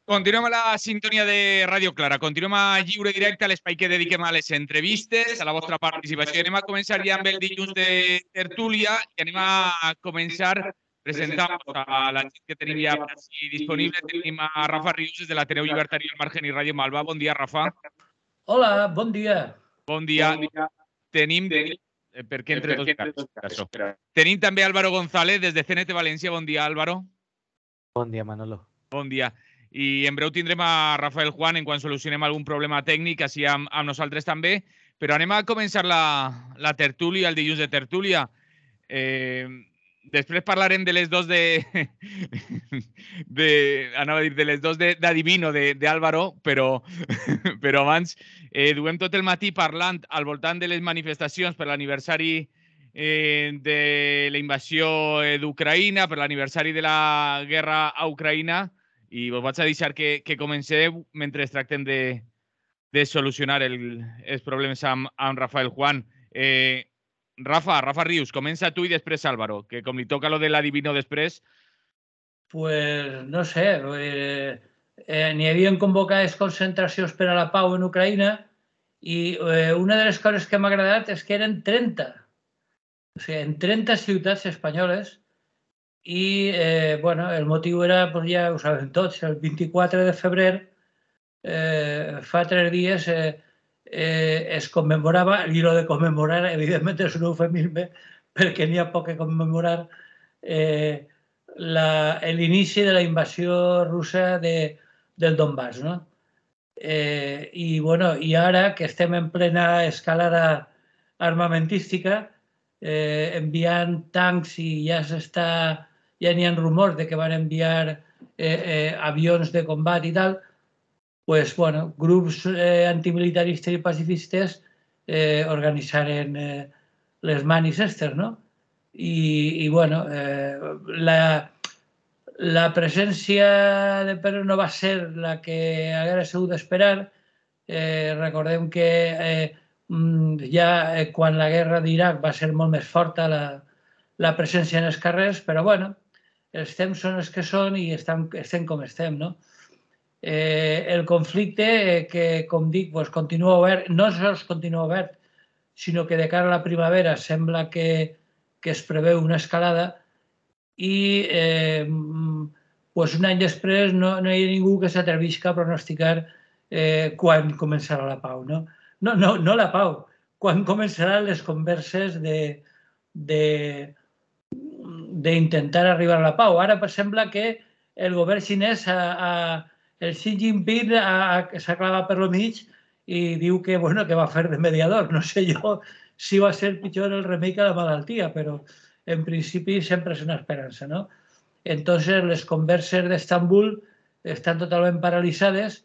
Continuem a la sintonia de Ràdio Clara. Continuem a lliure directe a l'espai que dediquem a les entrevistes, a la vostra participació. Anem a començar ja amb el dilluns de tertúlia i anem a començar presentant-vos a la gent que tenim ja així disponible. Tenim a Rafa Rius des de l'Ateneu Llibertari del Margen i Ràdio Malva. Bon dia, Rafa. Hola, bon dia. Bon dia. Tenim... Per què entre dos? Tenim també Álvaro González des de CNT València. Bon dia, Álvaro. Bon dia, Manolo. Bon dia. I en breu tindrem a Rafael Juan en quan solucionem algun problema tècnic, així amb nosaltres també. Però anem a començar la tertúlia, el dilluns de tertúlia. Després parlarem de les dos anava a dir de les dos d'Adivino, d'Álvaro, però abans duem tot el matí parlant al voltant de les manifestacions per l'aniversari de la invasió d'Ucraïna, per l'aniversari de la guerra a Ucraïna, i vos vaig a deixar que comenceu mentre tractem de solucionar els problemes amb Rafael Juan. Rafa Rius, comença tu i després Álvaro, que com li toca lo de l'Adivino després... Pues no sé, n'hi havien convocades concentracions per a la pau en Ucraïna i una de les coses que m'ha agradat és que eren 30. O sigui, en 30 ciutats espanyoles. I, bueno, el motiu era, pues ja ho sabem tots, el 24 de febrer, fa 3 dies, es commemorava, i lo de commemorar, evidentment, és un eufemisme, perquè n'hi ha poc que commemorar, l'inici de la invasió russa del Donbass, no? I, bueno, i ara que estem en plena escalada armamentística, enviant tancs i ja n'hi ha rumors de que van enviar avions de combat i tal, pues, bueno, grups antimilitaristes i pacifistes organitzaren les manis estes, no? I, bueno, la presència de Pedro no va ser la que haguera sigut d'esperar. Recordem que ja quan la guerra d'Iraq va ser molt més forta la presència en els carrers, però bueno, els temps són els que són i estem com estem, no? El conflicte, que com dic, continua obert, no sols continua obert, sinó que de cara a la primavera sembla que es preveu una escalada i un any després no hi ha ningú que s'atrevisca a pronosticar quan començarà la pau, no? No la pau, quan començaran les converses d'intentar arribar a la pau. Ara sembla que el govern xinès, el Xi Jinping, s'ha clavat per lo mig i diu que va fer de mediador. No sé jo si va ser pitjor el remei que la malaltia, però en principi sempre és una esperança, no? Entonces, les converses d'Estambul estan totalment paralitzades,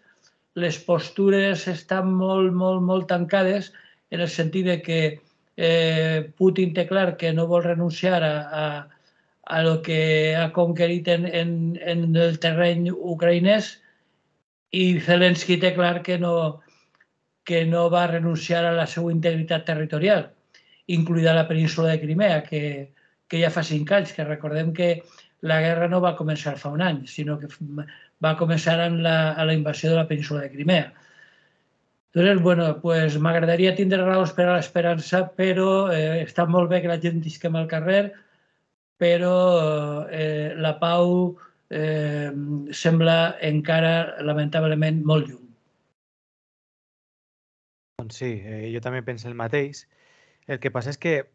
les postures estan molt tancades, en el sentit que Putin té clar que no vol renunciar a lo que ha conquerit en el terreny ucraïnès i Zelensky té clar que no va renunciar a la seva integritat territorial, incluïda la península de Crimea, que ja fa 5 anys, que recordem que la guerra no va començar fa un any, sinó que va començar amb la invasió de la península de Crimea. Entonces, bueno, pues m'agradaria tindre raons per a l'esperança, però està molt bé que la gent disquem al carrer, però la pau sembla encara, lamentablement, molt lluny. Doncs sí, jo també penso el mateix. El que passa és que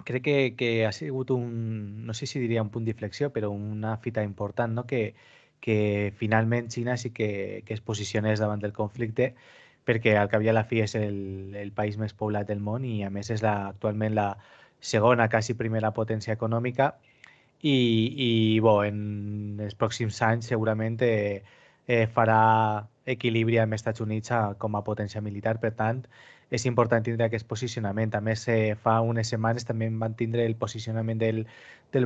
crec que ha sigut no sé si diria un punt d'inflexió, però una fita important, no? Que finalment Xina sí que es posicionés davant del conflicte, perquè al cap i a la fi és el país més poblat del món i a més és actualment la segona, quasi primera potència econòmica i en els pròxims anys segurament farà equilibri amb els Estats Units com a potència militar. Per tant, és important tindre aquest posicionament. A més, fa unes setmanes també van tindre el posicionament del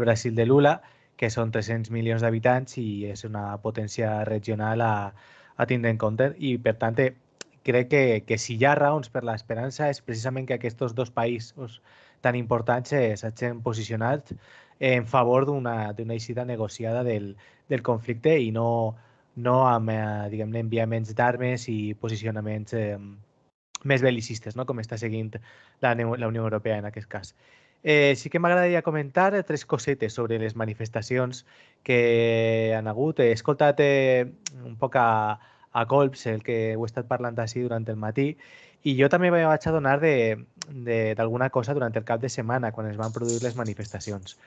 Brasil de Lula, que són 300 milions d'habitants i és una potència regional a tindre en compte. I, per tant, crec que si hi ha raons per l'esperança és precisament que aquests dos països tan importants s'hagin posicionat en favor d'una eixida negociada del conflicte i no amb, diguem-ne, enviaments d'armes i posicionaments més bel·licistes, no? Com està seguint la Unió Europea en aquest cas. Sí que m'agradaria comentar 3 cosetes sobre les manifestacions que han hagut. He escoltat un poc a colps el que ho he estat parlant així durant el matí i jo també vaig adonar d'alguna cosa durant el cap de setmana quan es van produir les manifestacions.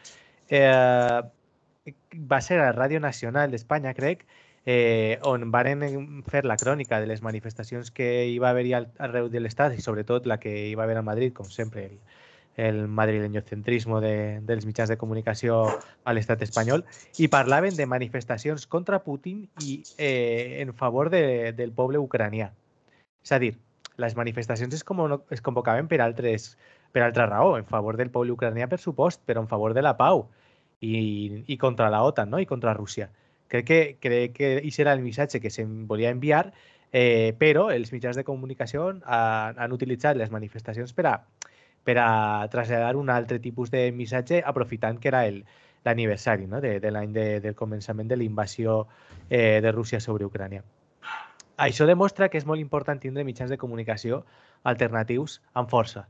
Va ser a Ràdio Nacional d'Espanya, crec, on varen fer la crònica de les manifestacions que hi va haver-hi arreu de l'Estat i sobretot la que hi va haver a Madrid, com sempre, el madrileñocentrismo dels mitjans de comunicació a l'estat espanyol, i parlaven de manifestacions contra Putin i en favor del poble ucranià. És a dir, les manifestacions es convocaven per altra raó, en favor del poble ucranià, per supost, però en favor de la pau i contra la OTAN, no? I contra Rússia. Crec que aquest era el missatge que se'n volia enviar, però els mitjans de comunicació han utilitzat les manifestacions per a traslladar un altre tipus de missatge, aprofitant que era l'aniversari, no? de l'any del començament de la invasió de Rússia sobre Ucrània. Això demostra que és molt important tindre mitjans de comunicació alternatius amb força,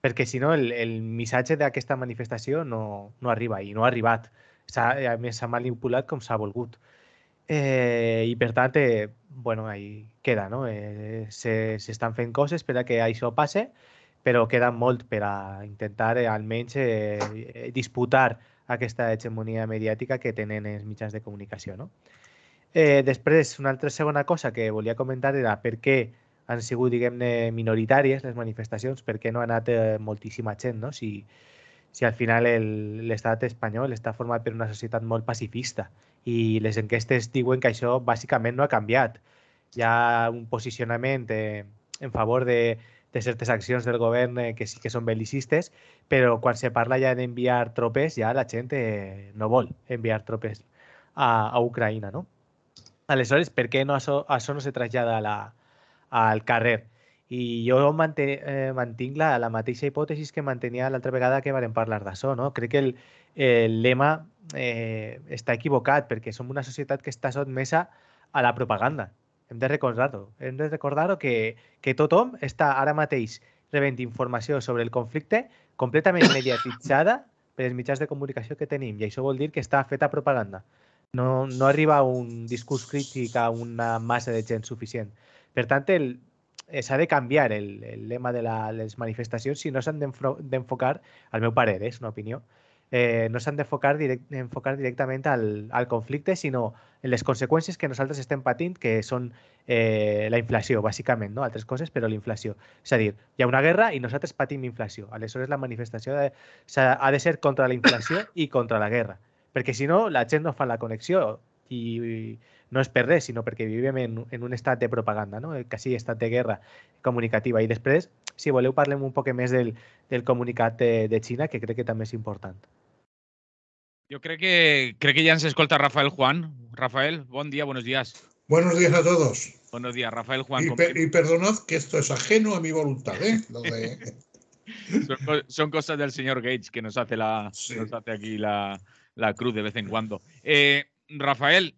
perquè si no el missatge d'aquesta manifestació no arriba i no ha arribat. A més, s'ha manipulat com s'ha volgut. I per tant, bueno, ahí queda, no? S'estan fent coses per a que això passe, però queda molt per a intentar almenys disputar aquesta hegemonia mediàtica que tenen els mitjans de comunicació, no? Després, una altra segona cosa que volia comentar era per què han sigut, diguem-ne, minoritàries les manifestacions, per què no ha anat moltíssima gent, no? Si al final l'estat espanyol està format per una societat molt pacifista i les enquestes diuen que això bàsicament no ha canviat. Hi ha un posicionament en favor de certes accions del govern que sí que són bel·licistes, però quan se parla ja d'enviar tropes, ja la gent no vol enviar tropes a Ucraïna, no? Aleshores, per què això no se trasllada al carrer? I jo mantinc la mateixa hipòtesi que mantenia l'altra vegada que vam parlar d'això, no? Crec que el lema està equivocat perquè som una societat que està sotmesa a la propaganda. Hem de recordar-ho. Hem de recordar que tothom està ara mateix rebent informació sobre el conflicte completament mediatitzada per els mitjans de comunicació que tenim i això vol dir que està feta propaganda. No arriba un discurs crític a una massa de gent suficient. Per tant, s'ha de canviar el lema de les manifestacions si no s'han d'enfocar, al meu parer, és una opinió, no s'han d'enfocar directament al conflicte, sinó en les conseqüències que nosaltres estem patint, que són la inflació, bàsicament, no? Altres coses, però la inflació. És a dir, hi ha una guerra i nosaltres patim inflació. Aleshores, la manifestació ha de ser contra la inflació i contra la guerra, perquè si no, la gent no fa la connexió i no és per res, sinó perquè vivim en un estat de propaganda, no? Quasi estat de guerra comunicativa. I després, si voleu, parlem un poc més del comunicat de Xina, que crec que també és important. Yo creo que ya se escolta Rafael Juan. Rafael, buen día, buenos días. Buenos días a todos. Buenos días, Rafael Juan. Y perdonad que esto es ajeno a mi voluntad, ¿eh? Son cosas del señor Gates que nos hace nos hace aquí la cruz de vez en cuando. Rafael,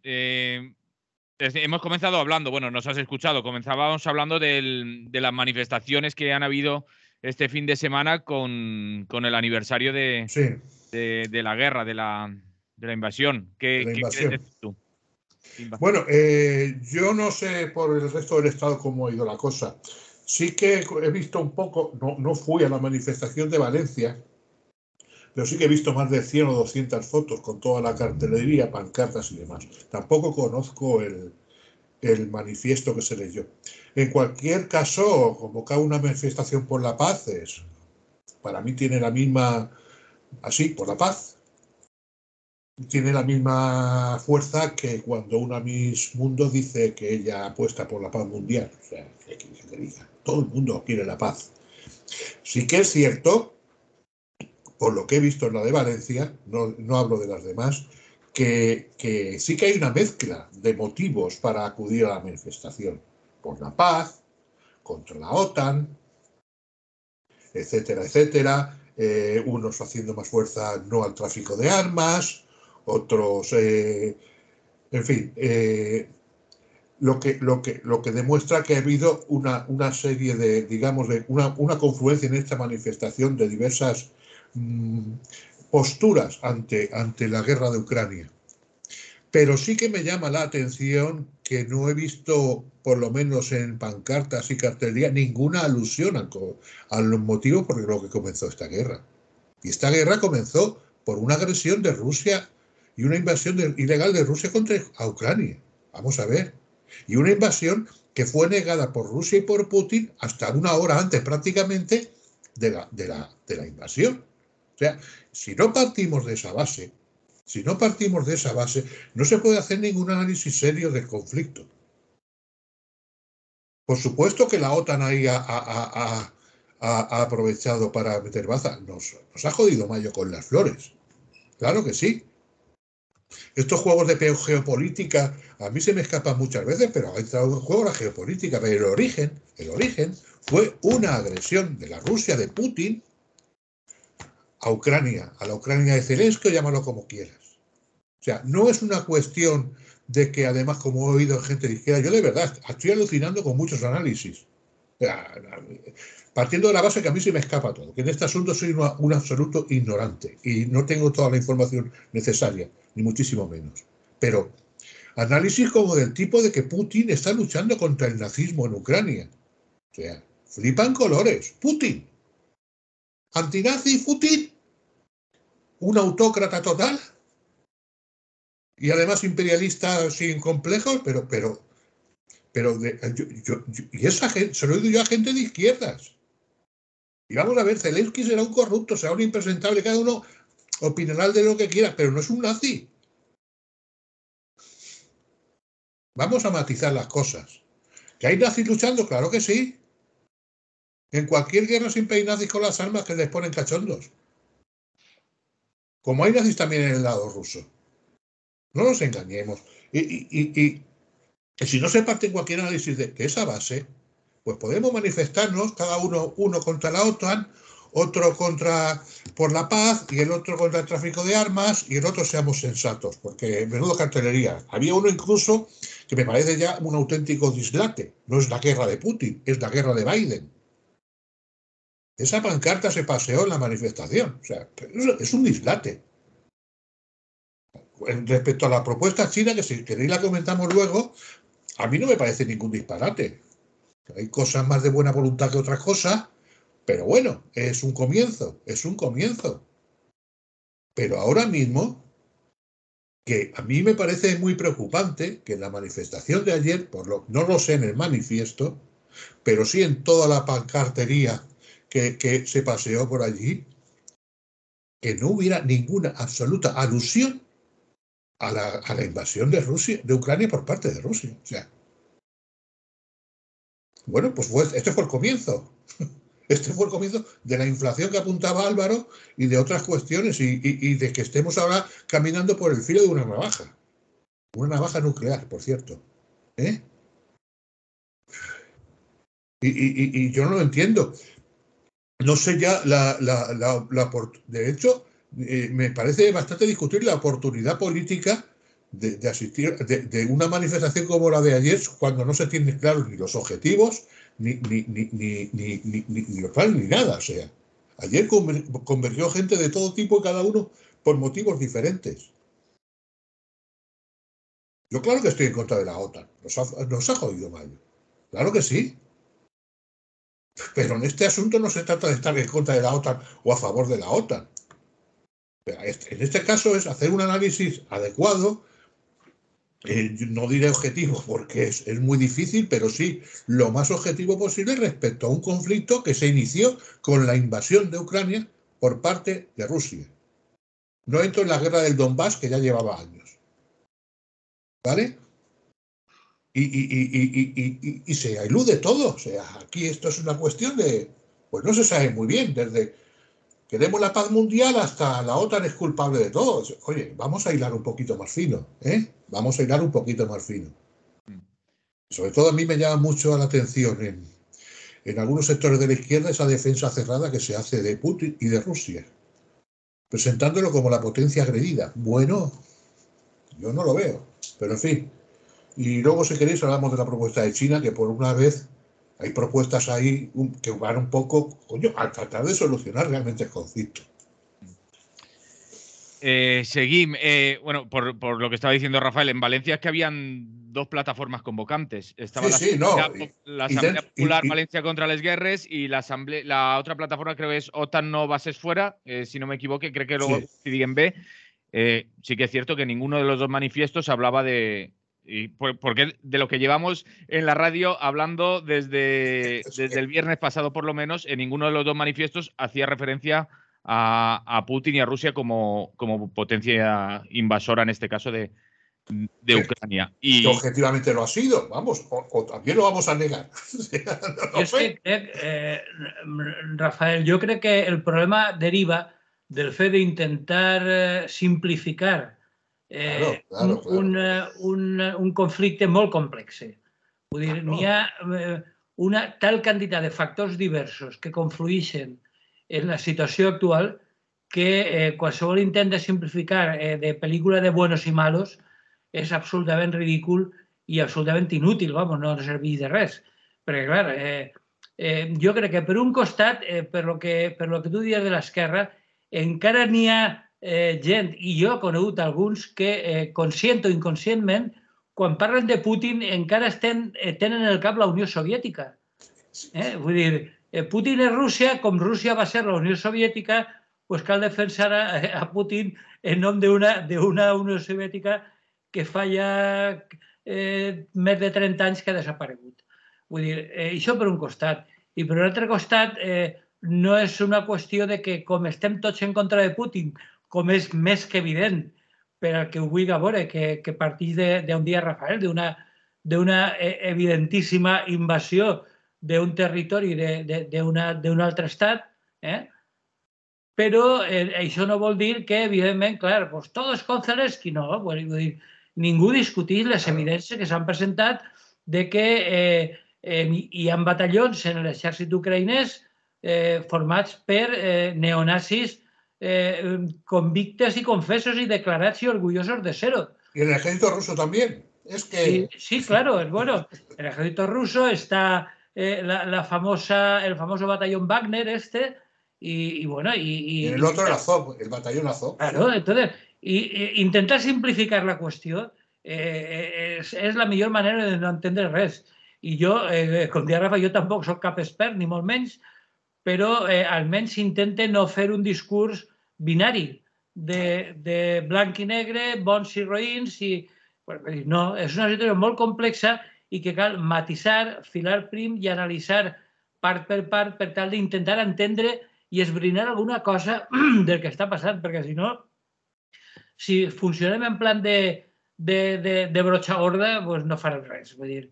hemos comenzado hablando, bueno, nos has escuchado, comenzábamos hablando de las manifestaciones que han habido este fin de semana con el aniversario de la guerra, de la invasión. ¿Qué crees tú? Bueno, yo no sé por el resto del Estado cómo ha ido la cosa. Sí que he visto un poco, no fui a la manifestación de Valencia, pero sí que he visto más de 100 o 200 fotos con toda la cartelería, pancartas y demás. Tampoco conozco el manifiesto que se leyó. En cualquier caso, convocar una manifestación por la paz para mí tiene la misma, así, por la paz, tiene la misma fuerza que cuando una Miss Mundo dice que ella apuesta por la paz mundial. O sea, que diga, todo el mundo quiere la paz. Sí que es cierto, por lo que he visto en la de Valencia, no hablo de las demás, que sí que hay una mezcla de motivos para acudir a la manifestación. Por la paz, contra la OTAN, etcétera, etcétera. unos haciendo más fuerza no al tráfico de armas, otros, en fin, lo que demuestra que ha habido una serie de, digamos, una confluencia en esta manifestación de diversas posturas ante la guerra de Ucrania. Pero sí que me llama la atención que no he visto, por lo menos en pancartas y cartelería, ninguna alusión a los motivos por los que comenzó esta guerra. Y esta guerra comenzó por una agresión de Rusia y una invasión ilegal de Rusia contra Ucrania. Vamos a ver. Y una invasión que fue negada por Rusia y por Putin hasta una hora antes prácticamente de la invasión. O sea, si no partimos de esa base, no se puede hacer ningún análisis serio del conflicto. Por supuesto que la OTAN ahí ha aprovechado para meter baza. Nos ha jodido Mayo con las flores. Claro que sí. Estos juegos de geopolítica a mí se me escapan muchas veces, pero ha entrado en juego la geopolítica. Pero el origen fue una agresión de la Rusia de Putin a Ucrania, a la Ucrania de Zelensky, llámalo como quieras. O sea, no es una cuestión de que, además, como he oído gente de izquierda, yo de verdad estoy alucinando con muchos análisis. O sea, partiendo de la base que a mí se me escapa todo, que en este asunto soy un absoluto ignorante y no tengo toda la información necesaria, ni muchísimo menos. Pero análisis como del tipo de que Putin está luchando contra el nazismo en Ucrania. O sea, flipan colores. Putin. Antinazi Putin. Un autócrata total. Y además imperialista sin complejos, pero y esa gente, se lo he oído yo a gente de izquierdas. Y vamos a ver, Zelensky será un corrupto, será un impresentable, cada uno opinará de lo que quiera, pero no es un nazi. Vamos a matizar las cosas. ¿Que hay nazis luchando? Claro que sí. En cualquier guerra siempre hay nazis con las armas que les ponen cachondos. Como hay nazis también en el lado ruso. No nos engañemos. Y si no se parte en cualquier análisis de esa base, pues podemos manifestarnos, cada uno contra la OTAN, otro por la paz y el otro contra el tráfico de armas y el otro seamos sensatos, porque menudo cartelería. Había uno incluso que me parece ya un auténtico dislate. No es la guerra de Putin, es la guerra de Biden. Esa pancarta se paseó en la manifestación. O sea, es un dislate. Respecto a la propuesta china, que si queréis la comentamos luego, a mí no me parece ningún disparate. Hay cosas más de buena voluntad que otras cosas, pero bueno, es un comienzo. Pero ahora mismo, que a mí me parece muy preocupante que en la manifestación de ayer, no lo sé en el manifiesto, pero sí en toda la pancartería que se paseó por allí, que no hubiera ninguna absoluta alusión a la invasión de Ucrania por parte de Rusia. O sea, bueno, pues este fue el comienzo. Este fue el comienzo de la inflación que apuntaba Álvaro y de otras cuestiones y de que estemos ahora caminando por el filo de una navaja. Una navaja nuclear, por cierto. ¿Eh? Y yo no lo entiendo. No sé ya de hecho, me parece bastante discutir la oportunidad política de asistir de una manifestación como la de ayer cuando no se tienen claros ni los objetivos ni los planes ni nada. O sea, ayer convergió gente de todo tipo, cada uno por motivos diferentes. Yo claro que estoy en contra de la OTAN. Nos ha jodido Mayo. Claro que sí. Pero en este asunto no se trata de estar en contra de la OTAN o a favor de la OTAN. En este caso es hacer un análisis adecuado, no diré objetivo porque es muy difícil, pero sí lo más objetivo posible respecto a un conflicto que se inició con la invasión de Ucrania por parte de Rusia. No entro en la guerra del Donbass, que ya llevaba años. ¿Vale? Y se elude todo. O sea, aquí esto es una cuestión de, pues no se sabe muy bien, desde queremos la paz mundial hasta la OTAN es culpable de todo. Oye, vamos a hilar un poquito más fino, ¿eh? Vamos a hilar un poquito más fino. Sobre todo a mí me llama mucho la atención en algunos sectores de la izquierda esa defensa cerrada que se hace de Putin y de Rusia, presentándolo como la potencia agredida. Bueno, yo no lo veo, pero en fin. Y luego, si queréis, hablamos de la propuesta de China, que por una vez hay propuestas ahí que van un poco, coño, a tratar de solucionar realmente el conflicto. Seguimos. Bueno, por lo que estaba diciendo Rafael, en Valencia es que habían 2 plataformas convocantes. Estaba la Asamblea Popular Valencia contra les Guerres y la otra plataforma creo que es OTAN no bases fuera, si no me equivoco, creo que luego decidí en B. Sí que es cierto que ninguno de los 2 manifiestos hablaba de... Porque de lo que llevamos en la radio hablando desde el viernes pasado por lo menos, en ninguno de los 2 manifiestos hacía referencia a Putin y a Rusia como potencia invasora, en este caso de Ucrania. Y que objetivamente lo ha sido, vamos, o también lo vamos a negar. Rafael, yo creo que el problema deriva del fet d'intentar simplificar un conflicte molt complex. Vull dir, n'hi ha una tal quantitat de factors diversos que conflueixen en la situació actual que qualsevol intent de simplificar de pel·lícula de buenos i malos és absolutament ridícul i absolutament inútil, vamos, no serveix de res. Perquè, clar, jo crec que per un costat, per lo que tu dius de l'esquerra, encara n'hi ha gent, i jo he conegut alguns, que conscient o inconscientment, quan parlen de Putin encara tenen el cap la Unió Soviètica. Vull dir, Putin és Rússia, com Rússia va ser la Unió Soviètica, doncs cal defensar a Putin en nom d'una Unió Soviètica que fa ja més de 30 anys que ha desaparegut. Vull dir, això per un costat. I per un altre costat, no és una qüestió de que com estem tots en contra de Putin, com és més que evident per al que ho vulgui veure, que partís d'on dia Rafael, d'una evidentíssima invasió d'un territori d'un altre estat, però això no vol dir que, evidentment, clar, pues todos con Zelensky, no, vull dir, ningú discutís les evidències que s'han presentat de que hi ha batallons en l'exèrcit ucraïnès formats per neonazis convictes y confesos y declarados y orgullosos de serlo. Y el ejército ruso también. Es que... Sí, claro, es bueno. El ejército ruso está el famoso batallón Wagner y bueno... Y en el otro el Azov, el batallón Azov. Claro, entonces, intentar simplificar la cuestión és la millor manera de no entendre res. I jo, com deia Rafa, jo tampoc soc cap expert, ni molt menys, però almenys intente no fer un discurs binari de blanc i negre, bons i roïns. No, és una situació molt complexa i que cal matisar, filar prim i analitzar part per part per tal d'intentar entendre i esbrinar alguna cosa del que està passant, perquè si no, si funcionem en plan de brocha gorda, pues no farem res. Vull dir,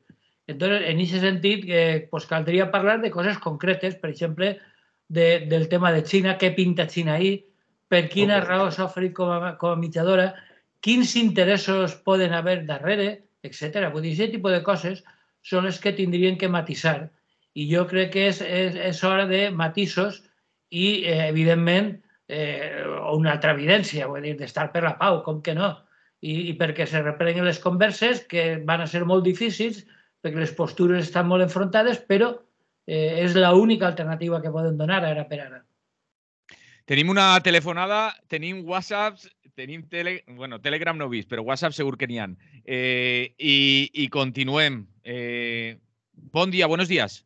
entonces, en aquest sentit, pues caldria parlar de coses concretes, per exemple, del tema de Xina, què pinta Xina ahí, per quina raó s'ha oferit com a mitjadora, quins interessos poden haver darrere, etc. Vull dir, aquest tipus de coses són les que tindrien que matisar. I jo crec que és hora de matisos i, evidentment, una altra evidència, vull dir, d'estar per la pau, com que no, i perquè se reprenguen les converses, que van a ser molt difícils, perquè les postures estan molt enfrontades, però és l'única alternativa que poden donar ara per ara. Tenim una telefonada, tenim WhatsApps, tenim Telegram no he vist, però WhatsApp segur que n'hi ha. I continuem. Bon dia, buenos días.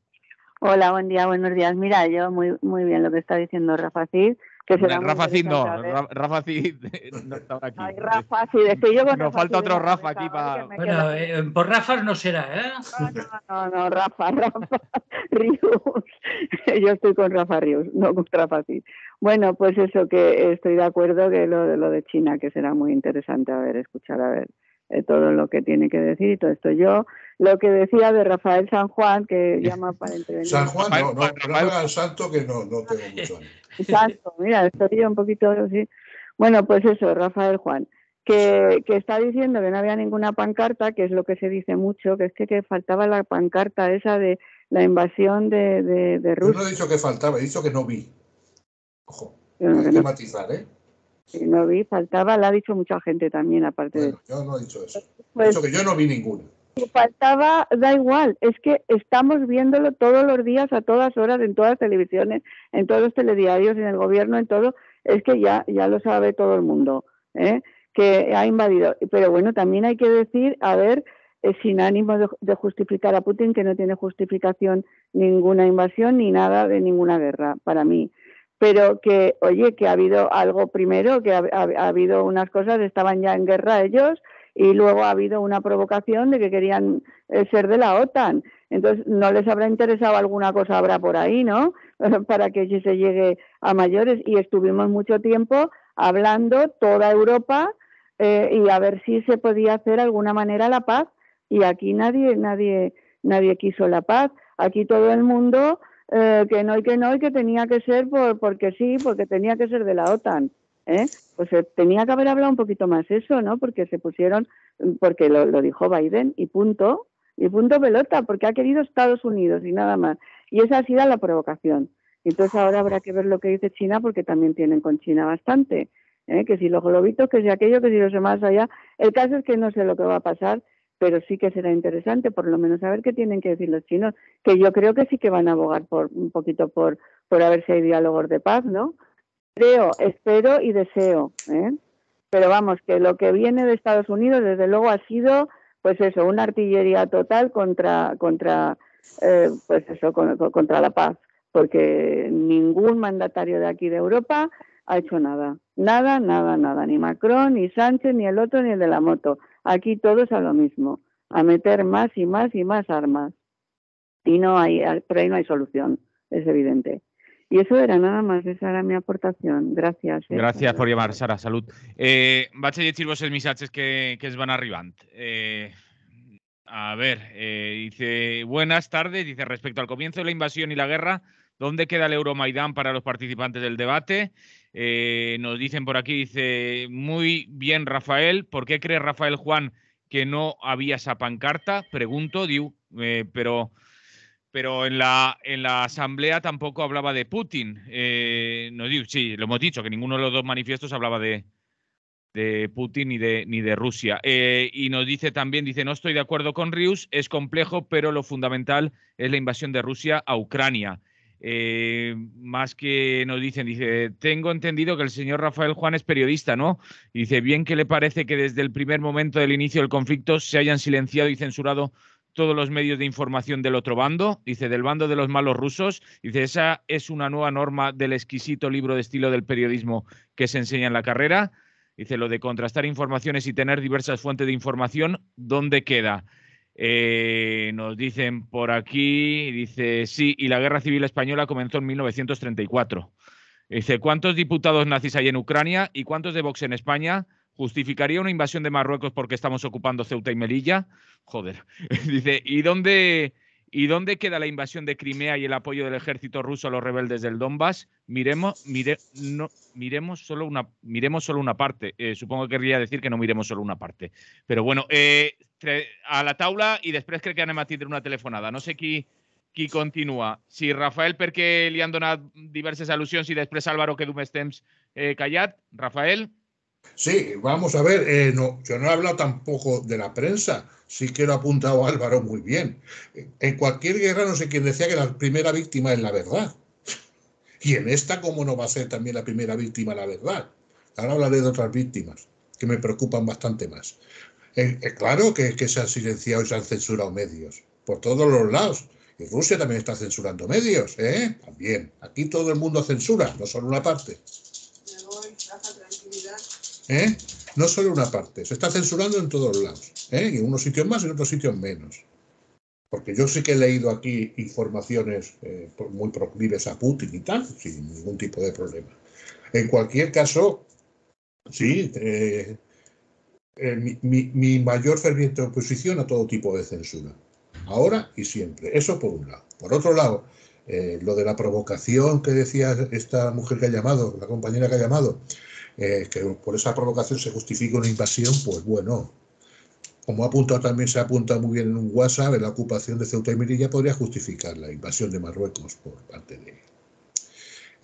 Hola, buen día, buenos días. Mira, yo muy bien lo que está diciendo Rafa Cid. Rafa Cid no, Rafa Cid no está aquí. Ay, Rafa Cid, es que yo con Nos falta otro Rafa aquí para... Bueno, por Rafa no será, ¿eh? No, Rafa Ríos. Yo estoy con Rafa Ríos, no con Rafa Cid. Bueno, pues eso, que estoy de acuerdo que lo de China, que será muy interesante escuchar todo lo que tiene que decir y todo esto. Yo, lo que decía de Rafael San Juan, que llama para intervenir. San Juan, no haga el santo, que no tengo mucho ánimo. Santo, mira, estoy yo un poquito así. Bueno, pues eso, Rafael Juan, que está diciendo que no había ninguna pancarta, que es lo que se dice mucho, que es que faltaba la pancarta esa de la invasión de Yo Rusia. no he dicho que faltaba, he dicho que no vi. Ojo, Yo hay que matizar, ¿eh? No vi, faltaba, la ha dicho mucha gente también, aparte Bueno, de... yo no he dicho eso. Pues, He dicho que yo no vi ninguna. faltaba, da igual, es que estamos viéndolo todos los días, a todas horas, en todas las televisiones, en todos los telediarios, en el gobierno, en todo, es que ya lo sabe todo el mundo, ¿eh? Que ha invadido. Pero bueno, también hay que decir, a ver, sin ánimo de justificar a Putin, que no tiene justificación ninguna invasión ni nada de ninguna guerra, para mí. Pero que, oye, que ha habido algo primero, que ha habido unas cosas, estaban ya en guerra ellos, y luego ha habido una provocación de que querían ser de la OTAN. Entonces, no les habrá interesado alguna cosa, habrá por ahí, ¿no? Para que se llegue a mayores. Y estuvimos mucho tiempo hablando, toda Europa, y a ver si se podía hacer de alguna manera la paz. Y aquí nadie quiso la paz. Aquí todo el mundo que no, y que tenía que ser porque sí, porque tenía que ser de la OTAN. Pues tenía que haber hablado un poquito más eso, ¿no? Porque se pusieron, porque lo dijo Biden y punto pelota, porque ha querido Estados Unidos y nada más. Y esa ha sido la provocación. Entonces ahora habrá que ver lo que dice China, porque también tienen con China bastante, que si los globitos, que si aquello, que si los demás allá. El caso es que no sé lo que va a pasar, pero sí que será interesante, por lo menos saber qué tienen que decir los chinos, que yo creo que sí que van a abogar un poquito por a ver si hay diálogos de paz, ¿no? Creo, espero y deseo, ¿eh? Pero vamos, que lo que viene de Estados Unidos, desde luego, ha sido, pues eso, una artillería total contra la paz, porque ningún mandatario de aquí de Europa ha hecho nada, ni Macron, ni Sánchez, ni el otro, ni el de la moto. Aquí todos a lo mismo, a meter más y más y más armas. Y pero ahí no hay solución, es evidente. Y eso era nada más, esa era mi aportación. Gràcies. Gràcies per llamar, Sara. Salut. Vaig a llegir-vos els missatges que es van arribant. A ver, dice, buenas tardes, dice, respecto al comienzo de la invasión y la guerra, ¿dónde queda el Euromaidán para los participantes del debate? Nos dicen por aquí, dice, muy bien, Rafael, ¿por qué cree Rafael Juan que no había esa pancarta? Pregunto, diu, pero en la asamblea tampoco hablaba de Putin. No digo, sí, lo hemos dicho, que ninguno de los dos manifiestos hablaba de Putin ni de Rusia. Y nos dice también, dice, no estoy de acuerdo con Rius, es complejo, pero lo fundamental es la invasión de Rusia a Ucrania. Más que nos dicen, dice, tengo entendido que el señor Rafael Juan es periodista, ¿no? Y dice, bien que le parece que desde el primer momento del inicio del conflicto se hayan silenciado y censurado todos los medios de información del otro bando, dice, del bando de los malos rusos, dice, esa es una nueva norma del exquisito libro de estilo del periodismo que se enseña en la carrera. Dice, lo de contrastar informaciones y tener diversas fuentes de información, ¿dónde queda? Nos dicen por aquí, dice, sí, y la Guerra Civil Española comenzó en 1934. Dice, ¿cuántos diputados nazis hay en Ucrania y cuántos de Vox en España? ¿Justificaría una invasión de Marruecos porque estamos ocupando Ceuta y Melilla? Joder. Dice, ¿y dónde queda la invasión de Crimea y el apoyo del ejército ruso a los rebeldes del Donbass? Miremos solo una parte. Supongo que querría decir que no miremos solo una parte. Però bueno, a la taula i després crec que anem a tindre una telefonada. No sé qui continua. Si Rafael, perquè li han donat diverses al·lusions i després Álvaro quedo més temps callat. Rafael. Sí, vamos a ver, yo no he hablado tampoco de la prensa, sí que lo ha apuntado Álvaro muy bien. En cualquier guerra no sé quién decía que la primera víctima es la verdad. Y en esta, ¿cómo no va a ser también la primera víctima la verdad? Ahora hablaré de otras víctimas, que me preocupan bastante más. Claro que se han silenciado y se han censurado medios, por todos los lados. Y Rusia también está censurando medios, ¿eh? También. Aquí todo el mundo censura, no solo una parte. No solo una parte, se está censurando en todos lados, y en unos sitios más y en otros sitios menos. Porque yo sí que he leído aquí informaciones muy proclives a Putin y tal, sin ningún tipo de problema. En cualquier caso, sí, mi mayor ferviente oposición a todo tipo de censura, ahora y siempre. Eso por un lado. Por otro lado, lo de la provocación que decía esta mujer que ha llamado, la compañera que ha llamado, que por esa provocación se justifica una invasión, pues bueno, como ha apuntado también, se ha apuntado muy bien en un WhatsApp, la ocupación de Ceuta y Melilla podría justificar la invasión de Marruecos por parte de...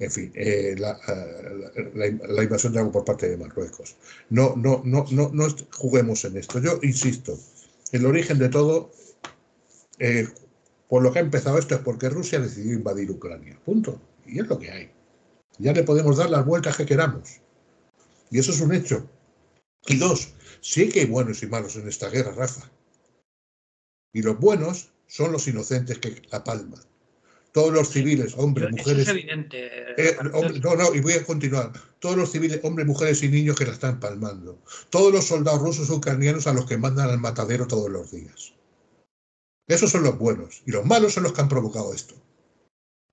En fin, la invasión de algo por parte de Marruecos. No juguemos en esto. Yo insisto, el origen de todo, por lo que ha empezado esto, es porque Rusia decidió invadir Ucrania. Punto. Y es lo que hay. Ya le podemos dar las vueltas que queramos. Y eso es un hecho. Y dos, sí que hay buenos y malos en esta guerra, Rafa. Y los buenos son los inocentes que la palman. Todos los civiles, hombres, mujeres... Eso es evidente. Y voy a continuar. Todos los civiles, hombres, mujeres y niños que la están palmando. Todos los soldados rusos o ucranianos a los que mandan al matadero todos los días. Esos son los buenos. Y los malos son los que han provocado esto.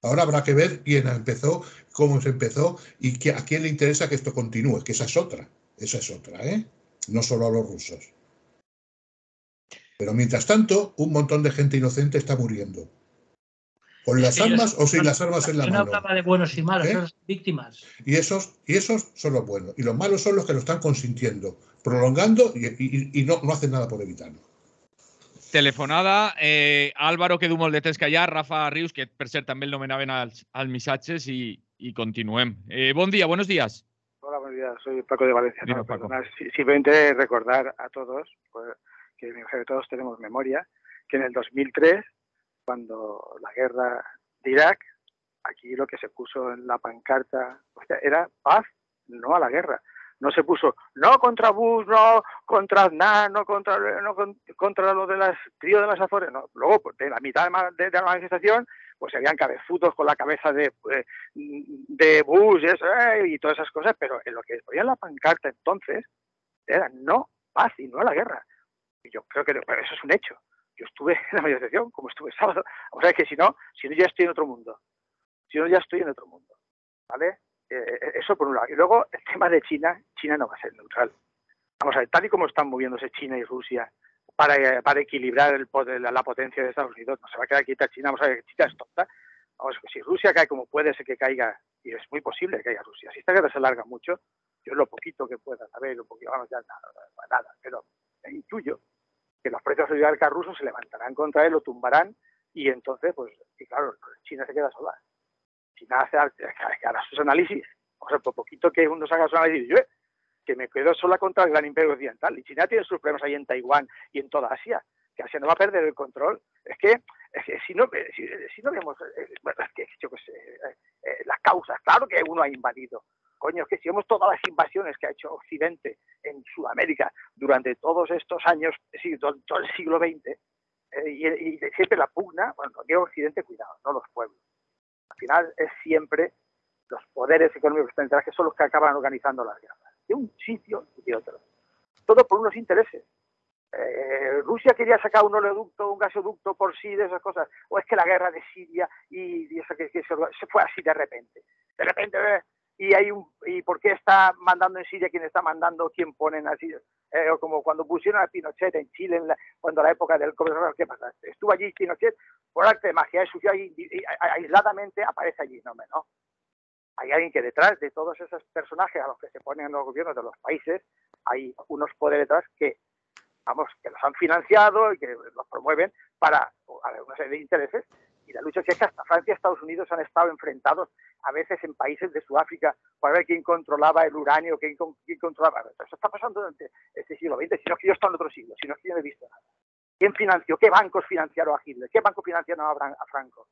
Ahora habrá que ver quién empezó, cómo se empezó y a quién le interesa que esto continúe, que esa es otra. Esa es otra, ¿eh? No solo a los rusos. Pero mientras tanto, un montón de gente inocente está muriendo. ¿Con las armas o sin las armas en la mano? No hablaba de buenos y malos, son víctimas. Y esos son los buenos. Y los malos son los que lo están consintiendo, prolongando y no hacen nada por evitarlo. Telefonada, Álvaro, que du molt de temps que hi ha, Rafa Rius, que per cert també el nomenaven als missatges y continuem. Bon dia, buenos días. Hola, buenos días, soy Paco de Valencia. Dime, Paco. Simplemente recordar a todos, pues, que todos tenemos memoria, que en el 2003, cuando la guerra de Irak, aquí lo que se puso en la pancarta era paz, no a la guerra. No se puso no contra Bush, no contra Aznar, no contra lo de las trío de las Azores. No. Luego, de la mitad de la manifestación, pues habían cabezudos con la cabeza de Bush y todas esas cosas, pero en lo que ponía en la pancarta entonces era no paz y no a la guerra. Y yo creo que eso es un hecho. Yo estuve en la manifestación, como estuve el sábado. O sea, que si no ya estoy en otro mundo. ¿Vale? Eso por un lado. Y luego el tema de China no va a ser neutral. Vamos a ver, tal y como están moviéndose China y Rusia para equilibrar el poder, la potencia de Estados Unidos, no se va a quedar quieta China. Vamos a ver, China es tonta. Vamos, si Rusia cae como puede ser que caiga, y es muy posible que caiga Rusia. Si esta guerra se alarga mucho, yo lo poquito que pueda saber, vamos, ya nada, pero intuyo que los propios oligarcas rusos se levantarán contra él, lo tumbarán, y entonces, pues, y claro, China se queda sola. China hará sus análisis. O sea, por poquito que uno haga sus análisis, yo que me quedo sola contra el gran imperio occidental. Y China tiene sus problemas ahí en Taiwán y en toda Asia, que Asia no va a perder el control. Es que si no vemos, bueno, es que yo qué sé, las causas, claro que uno ha invadido. Coño, es que si vemos todas las invasiones que ha hecho Occidente en Sudamérica durante todos estos años, sí, todo el siglo XX, y siempre la pugna, bueno, digo Occidente, cuidado, no los pueblos. Al final es siempre los poderes económicos que están detrás que son los que acaban organizando las guerras. De un sitio y de otro. Todo por unos intereses. Rusia quería sacar un oleoducto, un gasoducto por sí, de esas cosas. O es que la guerra de Siria y eso que se fue así de repente. De repente, ¿y por qué está mandando en Siria quién está mandando, quién ponen así? O como cuando pusieron a Pinochet en Chile, cuando la época del COVID, ¿qué pasa? Estuvo allí Pinochet, por arte de magia, y aisladamente aparece allí. No. Hay alguien que detrás de todos esos personajes a los que se ponen en los gobiernos de los países, hay unos poderes detrás que los han financiado y que los promueven para una serie de intereses. Y la lucha es que hasta Francia y Estados Unidos han estado enfrentados a veces en países de Sudáfrica para ver quién controlaba el uranio, quién controlaba. Eso está pasando durante este siglo XX, si no es que yo estoy en otro siglo, si no es que yo no he visto nada. ¿Quién financió? ¿Qué bancos financiaron a Hitler? ¿Qué banco financiaron a Franco?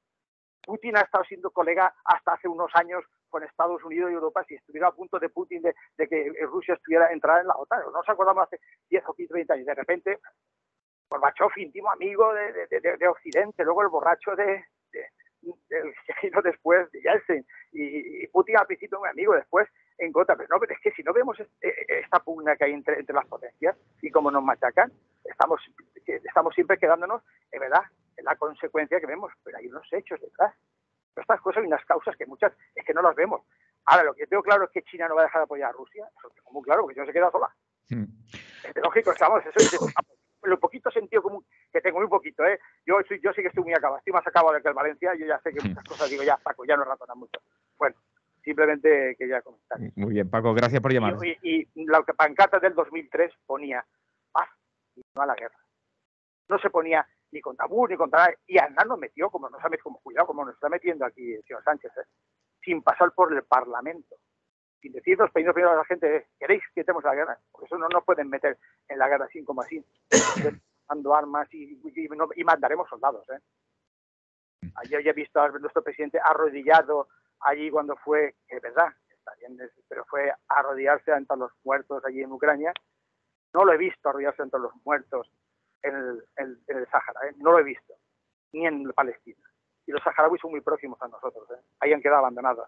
Putin ha estado siendo colega hasta hace unos años con Estados Unidos y Europa, si estuviera a punto de Putin de que Rusia entrara en la OTAN. No nos acordamos hace 10 o 15, 20 años. De repente, Gorbachev, íntimo amigo de Occidente, luego el borracho del seguido después de Yeltsin, y Putin al principio muy amigo, después en contra. Pero es que si no vemos esta pugna que hay entre las potencias y cómo nos machacan, estamos siempre quedándonos, es verdad, en la consecuencia que vemos, pero hay unos hechos detrás. Estas cosas hay unas causas que muchas es que no las vemos. Ahora, lo que tengo claro es que China no va a dejar de apoyar a Rusia, eso lo tengo muy claro, porque si no se queda sola. Es lógico, estamos, eso es lo poquito sentido común que tengo, muy poquito, ¿eh? Yo sí que estoy muy acabado, estoy más acabado de que el Valencia, yo ya sé que muchas cosas digo, ya, Paco, ya no ratonan mucho. Bueno, simplemente quería comentar. Muy bien, Paco, gracias por llamar. Y la pancarta del 2003 ponía paz y no a la guerra. No se ponía ni contra Bush ni contra nadie. Y Aznar nos metió, como nos está metiendo aquí el señor Sánchez, sin pasar por el Parlamento. Sin decirnos, pedindo primero a la gente, ¿queréis que estemos en la guerra? Porque eso no nos pueden meter en la guerra así como así, dando armas y mandaremos soldados. Yo ya he visto a nuestro presidente arrodillado allí cuando fue, que es verdad, está bien, pero fue arrodillarse ante los muertos allí en Ucrania. No lo he visto arrodillarse ante los muertos en el Sáhara, no lo he visto, ni en Palestina. Y los saharauis son muy próximos a nosotros, ahí han quedado abandonados.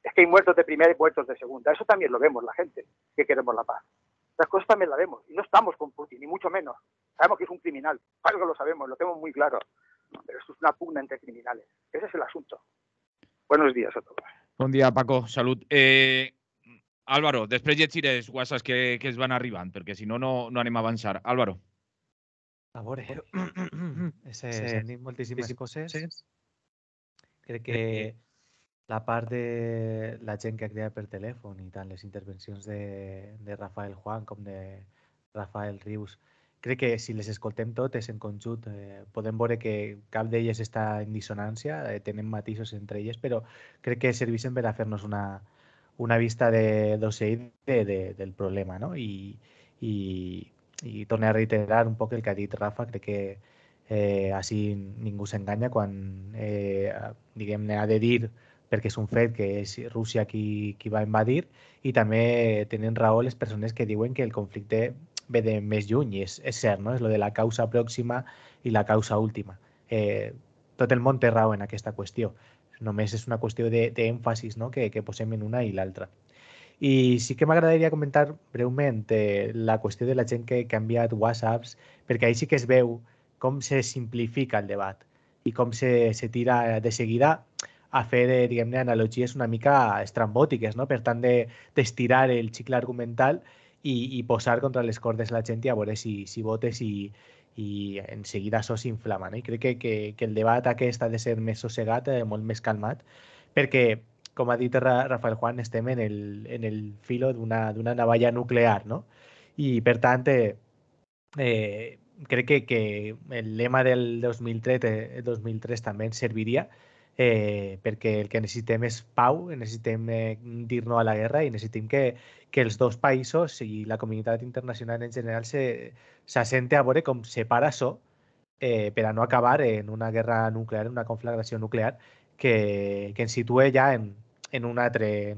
Es que hay muertos de primera y muertos de segunda. Eso también lo vemos la gente, que queremos la paz. Las cosas también las vemos. Y no estamos con Putin, ni mucho menos. Sabemos que es un criminal. Claro que lo sabemos, lo tenemos muy claro. Pero esto es una pugna entre criminales. Ese es el asunto. Buenos días a todos. Bon dia, Paco. Salut. Álvaro, després llegiré els whatsapps que es van arribant, perquè si no, no anem a avançar. Álvaro. A veure, s'han dit moltíssimes coses. Crec que la part de la gent que ha cridat per telèfon i tant les intervencions de Rafael Juan com de Rafael Rius, crec que si les escoltem totes en conjunt podem veure que cap d'elles està en dissonància, tenen matisos entre elles, però crec que serveixen per a fer-nos una vista d'ocell del problema, no? I torno a reiterar un poc el que ha dit Rafa, crec que així ningú s'enganya quan diguem-ne ha de dir perquè és un fet que és Rússia qui va invadir, i també tenen raó les persones que diuen que el conflicte ve de més lluny, i és cert, no? És lo de la causa pròxima i la causa última. Tot el món té raó en aquesta qüestió, només és una qüestió d'èmfasis, no? que posem en una i l'altra. I sí que m'agradaria comentar breument la qüestió de la gent que ha enviat whatsapps, perquè ahí sí que es veu com se simplifica el debat i com se tira de seguida a fer, diguem-ne, analogies una mica estrambòtiques, no? Per tant, d'estirar el xicle argumental i posar contra les cordes la gent i a veure si votes i en seguida això s'inflama. I crec que el debat aquest ha de ser més sossegat, molt més calmat, perquè, com ha dit Rafael Juan, estem en el filo d'una navalla nuclear, no? I, per tant, crec que el lema del 2003 també ens serviria, perquè el que necessitem és pau, necessitem dir no a la guerra i necessitem que els dos països i la comunitat internacional en general s'assente a veure com separa això per a no acabar en una guerra nuclear, en una conflagració nuclear que ens situa ja en un altre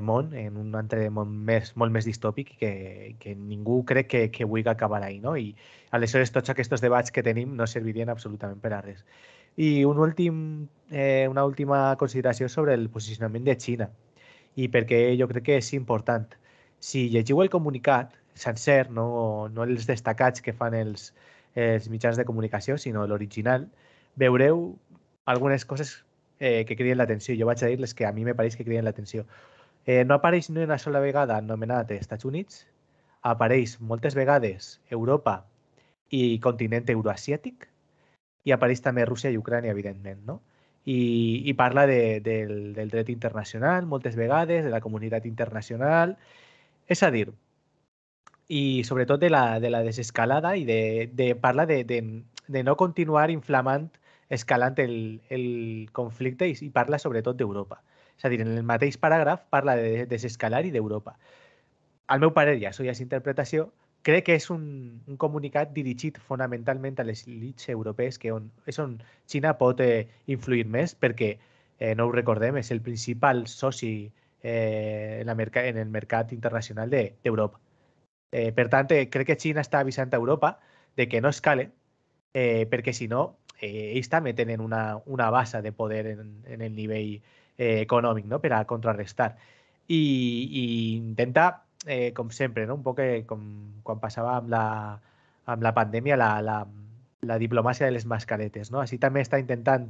món, en un altre món molt més distòpic que ningú crec que vulgui acabar ahí, no? I aleshores tots aquests debats que tenim no servirien absolutament per a res. I una última consideració sobre el posicionament de Xina, i perquè jo crec que és important. Si llegiu el comunicat sencer, no els destacats que fan els mitjans de comunicació, sinó l'original, veureu algunes coses que criden l'atenció. Jo vaig a dir les que a mi me pareix que criden l'atenció. No apareix ni una sola vegada anomenat Estats Units, apareix moltes vegades Europa i continent euroasiàtic, i apareix també Rússia i Ucrània, evidentment, no? I parla del dret internacional moltes vegades, de la comunitat internacional, és a dir, i sobretot de la desescalada i parla de no continuar inflamant, escalant el conflicte, i parla sobretot d'Europa. És a dir, en el mateix paràgraf parla de desescalar i d'Europa. Al meu parer, ja això ja és interpretació, crec que és un comunicat dirigit fonamentalment a les elites europees, que és on Xina pot influir més, perquè, no ho recordem, és el principal soci en el mercat internacional d'Europa. Per tant, crec que Xina està avisant a Europa de que no escale, perquè si no, ells també tenen una base de poder en el nivell econòmic, no? Per a contrarrestar. I intenta, com sempre, no? Un poc com quan passava amb la pandèmia, la diplomàcia de les mascaretes, no? Així també està intentant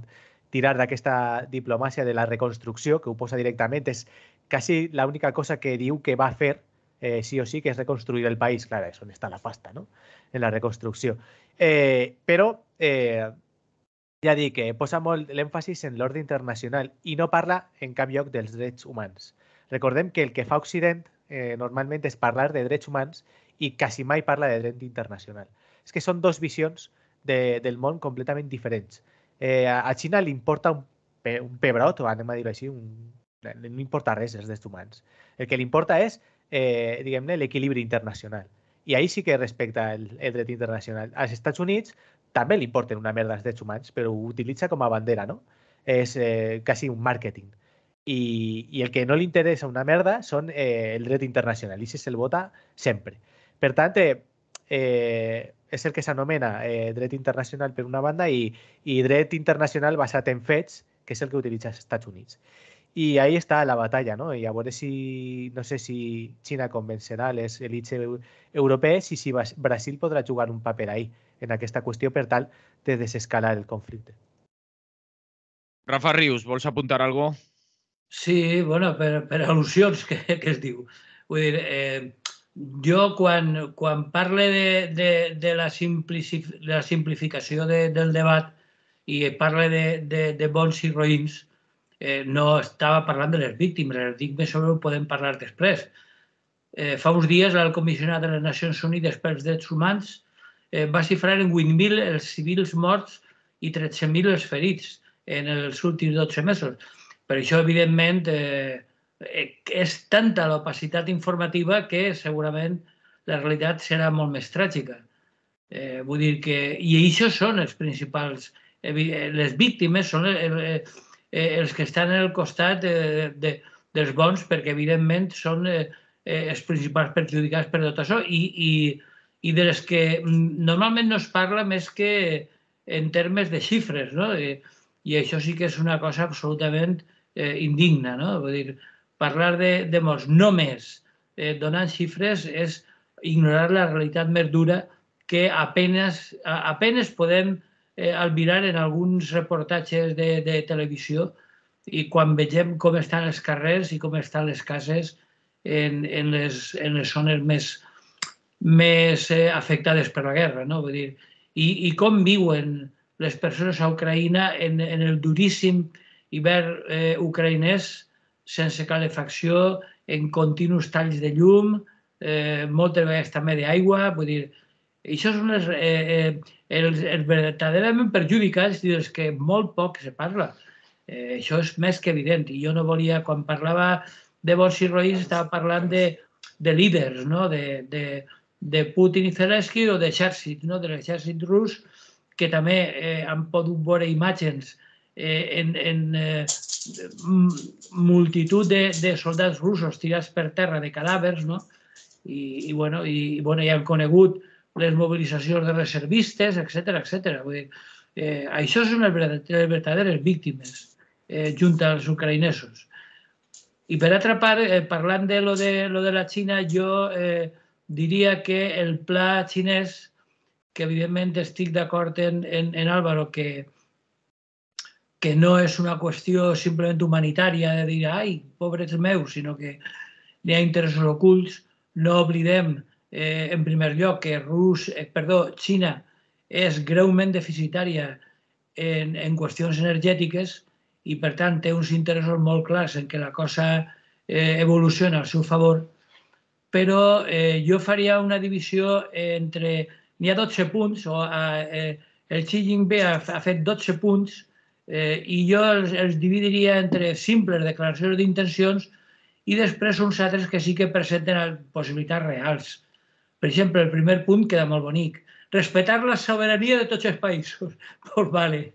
tirar d'aquesta diplomàcia de la reconstrucció, que ho posa directament, és quasi l'única cosa que diu que va fer sí o sí, que és reconstruir el país. Clar, és on està la pasta, no? En la reconstrucció. Però, ja dic, posa molt l'èmfasis en l'ordre internacional i no parla en cap lloc dels drets humans. Recordem que el que fa Occident normalment és parlar de drets humans i quasi mai parla de dret internacional. És que són dos visions del món completament diferents. A Xina li importa un pebrot, o anem a dir-ho així, no importa res els drets humans. El que li importa és, diguem-ne, l'equilibri internacional. I ahí sí que respecta el dret internacional. Als Estats Units també li importen una merda els drets humans, però ho utilitza com a bandera, no? És quasi un màrqueting. I el que no li interessa una merda són el dret internacional, i se'l vota sempre. Per tant, és el que s'anomena dret internacional per una banda i dret internacional basat en fets, que és el que utilitza els Estats Units. I ahí està la batalla, no? I a veure si, no sé si Xina convencerà les elits europees i si Brasil podrà jugar un paper ahí, en aquesta qüestió, per tal de desescalar el conflicte. Rafa Rius, vols apuntar alguna cosa? Sí, bueno, per al·lusions, que es diu. Vull dir, jo quan parle de la simplificació del debat i parle de bons i roïns, no estava parlant de les víctimes. Les víctimes sobre ho podem parlar després. Fa uns dies el comissionat de les Nacions Unides pels Drets Humans va xifrar en 8.000 els civils morts i 13.000 els ferits en els últims 12 mesos. Per això, evidentment, és tanta l'opacitat informativa que segurament la realitat serà molt més tràgica. Vull dir que... I això són els principals... Les víctimes són els que estan al costat dels bons, perquè, evidentment, són els principals perjudicats per tot això i de les que normalment no es parla més que en termes de xifres, no? I això sí que és una cosa absolutament indigna, no? Vull dir, parlar de morts només donant xifres és ignorar la realitat més dura que apenes podem albirar en alguns reportatges de televisió i quan vegem com estan els carrers i com estan les cases en les zones més afectades per la guerra, no? Vull dir, i com viuen les persones a Ucraïna en el duríssim hivern ucraïnès sense calefacció, en continus talls de llum, moltes vegades també d'aigua. Vull dir, això són els verdaderament perjudicats i dels que molt poc se parla. Això és més que evident. I jo no volia, quan parlava de bons i roïns, estava parlant de líders, no? De Putin i Zelensky o d'exèrcit, no? De l'exèrcit rus, que també han pogut veure imatges en multitud de soldats russos tirats per terra, de cadàvers, no? I ja han conegut les mobilitzacions de reservistes, etc. Vull dir, això són les verdaderes víctimes, junt als ucraïnesos. I per altra part, parlant de lo de la Xina, jo diria que el pla xinès, que evidentment estic d'acord en Álvaro, que no és una qüestió simplement humanitària de dir, ai, pobres meus, sinó que hi ha interessos ocults. No oblidem, en primer lloc, que Xina és greument deficitària en qüestions energètiques i, per tant, té uns interessos molt clars en què la cosa evoluciona al seu favor, però jo faria una divisió entre... N'hi ha 12 punts, el Xi Jinping ha fet 12 punts i jo els dividiria entre simples declaracions d'intencions i després uns altres que sí que presenten possibilitats reals. Per exemple, el primer punt queda molt bonic. Respetar la sobirania de tots els països. Doncs vale,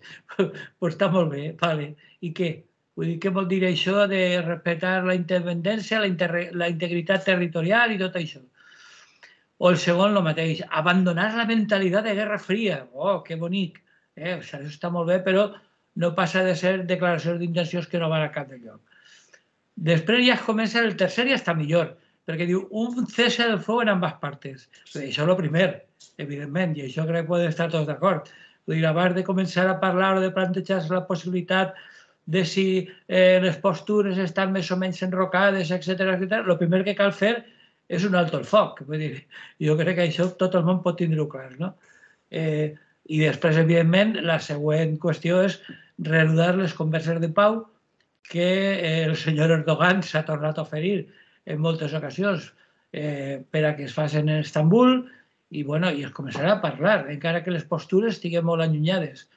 està molt bé, vale. I què? Vull dir, què vol dir això de respetar la independència, la integritat territorial i tot això? O el segon, el mateix, abandonar la mentalitat de Guerra Fria. Oh, que bonic. Això està molt bé, però no passa de ser declaracions d'intencions que no van a cap lloc. Després ja comença el tercer i està millor, perquè diu un cese del fuego en ambas partes. Això és el primer, evidentment, i això crec que podem estar tots d'acord. Vull dir, abans de començar a parlar o de plantejar-se la possibilitat de si les postures estan més o menys enrocades, etc., el primer que cal fer és un alto el foc. Vull dir, jo crec que això tot el món pot tindre-ho clar, no? I després, evidentment, la següent qüestió és reanudar les converses de pau que el senyor Erdogan s'ha tornat a oferir en moltes ocasions. per a que es facin en Estambul i, bueno, i es començarà a parlar, encara que les postures estiguin molt allunyades.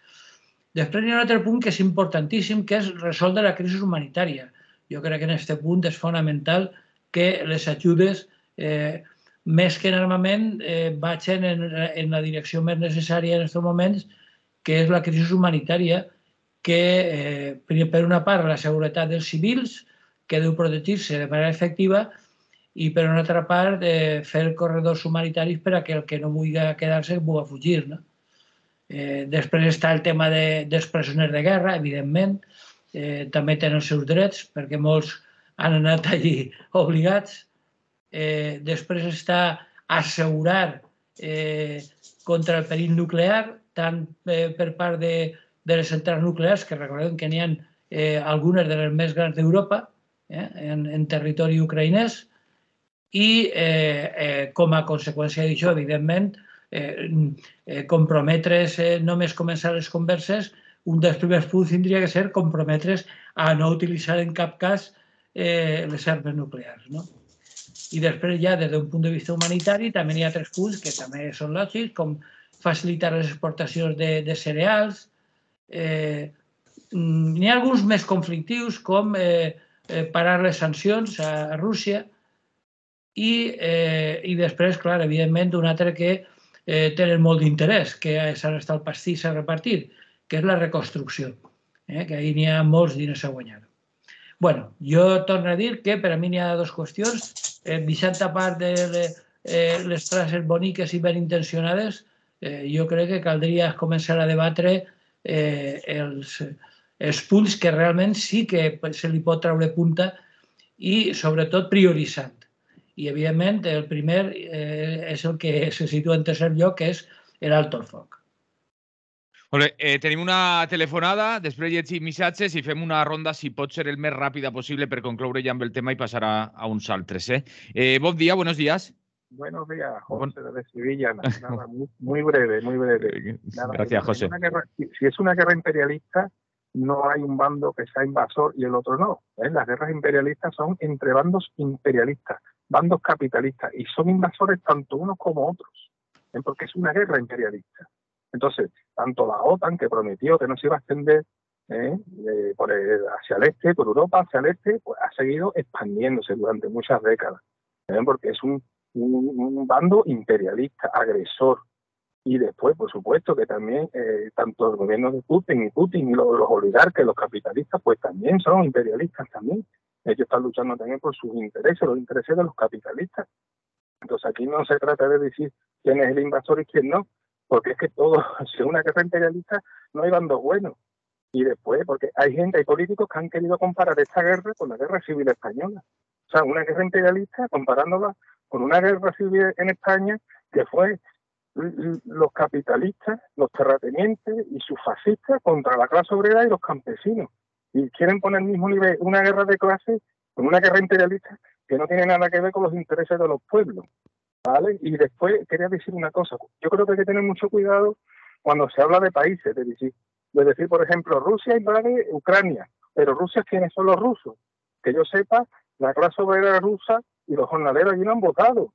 Després hi ha un altre punt que és importantíssim, que és resoldre la crisi humanitària. Jo crec que en aquest punt és fonamental que les ajudes, més que en armament, vagin en la direcció més necessària en aquests moments, que és la crisi humanitària, que, per una part, la seguretat dels civils, que deu protegir-se de manera efectiva, i per una altra part, fer corredors humanitaris per a que el que no vulgui quedar-se pugui fugir. Després està el tema dels presoners de guerra, evidentment, també tenen els seus drets, perquè molts han anat allí obligats. Després està assegurar contra el perill nuclear, tant per part de les centrals nuclears, que recordem que n'hi ha algunes de les més grans d'Europa, en territori ucraïnès, i com a conseqüència d'això, evidentment, comprometre's, només començar les converses, un dels primers punts tindria que ser comprometre's a no utilitzar en cap cas les armes nuclears. I després ja, des d'un punt de vista humanitari, també hi ha altres punts que també són lògics, com facilitar les exportacions de cereals. N'hi ha alguns més conflictius, com parar les sancions a Rússia, i després, clar, evidentment, un altre que tenen molt d'interès, que s'han estat el pastís a repartir, que és la reconstrucció, que ahir n'hi ha molts diners a guanyar. Bé, jo torno a dir que per a mi n'hi ha dues qüestions. Deixant a part de les frases boniques i ben intencionades, jo crec que caldria començar a debatre els punts que realment sí que se li pot treure punta i, sobretot, prioritzant. I, evidentment, el primer és el que se situa en tercer lloc, que és l'alto el foc. Tenim una telefonada, després llegim missatges i fem una ronda, si pot ser el més ràpida possible, per concloure ja amb el tema i passar a uns altres. Bon dia, buenos días. Buenos días, José, desde Sevilla. Nada, muy breve, muy breve. Nada, gracias, José. Si es una guerra imperialista, no hay un bando que sea invasor y el otro no. Las guerras imperialistas son entre bandos imperialistas, bandos capitalistas, y son invasores tanto unos como otros, porque es una guerra imperialista. Entonces, tanto la OTAN, que prometió que no se iba a extender hacia el este, por Europa hacia el este, pues ha seguido expandiéndose durante muchas décadas, porque es un bando imperialista, agresor. Y después, por supuesto, que también tanto el gobierno de Putin y los oligarcas, los capitalistas, pues también son imperialistas también. Ellos están luchando también por sus intereses, los intereses de los capitalistas. Entonces aquí no se trata de decir quién es el invasor y quién no, porque es que todo, si es una guerra imperialista, no hay bandos buenos. Y después, porque hay políticos que han querido comparar esta guerra con la guerra civil española. O sea, una guerra imperialista comparándola con una guerra civil en España que fue los capitalistas, los terratenientes y sus fascistas contra la clase obrera y los campesinos. Y quieren poner al mismo nivel una guerra de clases con una guerra imperialista que no tiene nada que ver con los intereses de los pueblos, ¿vale? Y después quería decir una cosa. Yo creo que hay que tener mucho cuidado cuando se habla de países, de decir, por ejemplo, Rusia invade Ucrania, pero Rusia, ¿quiénes son los rusos? Que yo sepa, la clase obrera rusa y los jornaleros allí no han votado.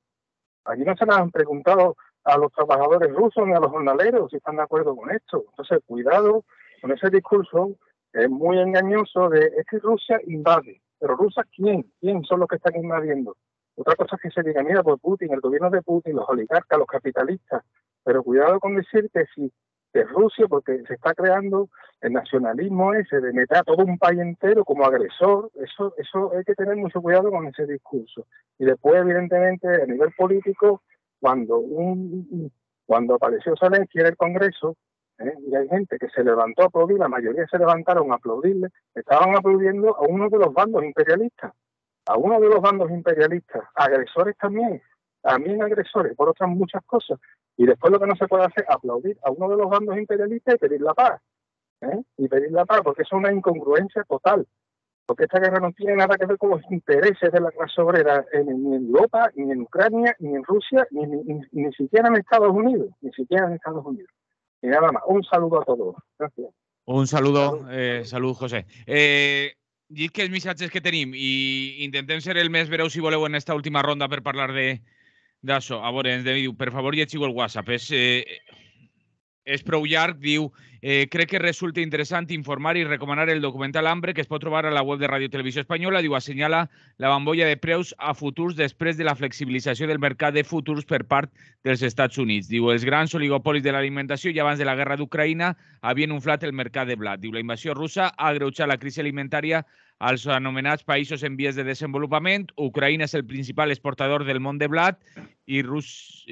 Allí no se les han preguntado a los trabajadores rusos ni a los jornaleros si están de acuerdo con esto. Entonces, cuidado con ese discurso que es muy engañoso de es que Rusia invade. Pero Rusia, ¿quién son los que están invadiendo? Otra cosa es que se diga, mira, por Putin, el gobierno de Putin, los oligarcas, los capitalistas. Pero cuidado con decir que si es Rusia, porque se está creando el nacionalismo ese de meter a todo un país entero como agresor. Eso hay que tener mucho cuidado con ese discurso. Y después, evidentemente, a nivel político, cuando apareció Zelensky en el Congreso, y hay gente que se levantó a aplaudir, la mayoría se levantaron a aplaudirle, estaban aplaudiendo a uno de los bandos imperialistas, agresores también agresores por otras muchas cosas. Y después lo que no se puede hacer es aplaudir a uno de los bandos imperialistas y pedir la paz, porque eso es una incongruencia total. Porque esta guerra no tiene nada que ver con los intereses de la clase obrera ni en Europa, ni en Ucrania, ni en Rusia, ni siquiera en Estados Unidos. Y nada más. Un saludo a todos. Gracias. Un saludo, salud, José. I que els missatges que tenim i intentem ser el més breu, si voleu, en esta última ronda per parlar d'això. A veure, ens diu, per favor, llegiu el WhatsApp. És prou llarg, diu, crec que resulta interessant informar i recomanar el documental Hambre, que es pot trobar a la web de Radio Televisió Espanyola. Diu, assenyala la bombolla de preus a futurs després de la flexibilització del mercat de futurs per part dels Estats Units. Diu, els grans oligopolis de l'alimentació i abans de la guerra d'Ucraïna havien inflat el mercat de blat. Diu, la invasió russa ha agreujat la crisi alimentària als anomenats països en vies de desenvolupament. Ucraïna és el principal exportador del món de blat i Rússia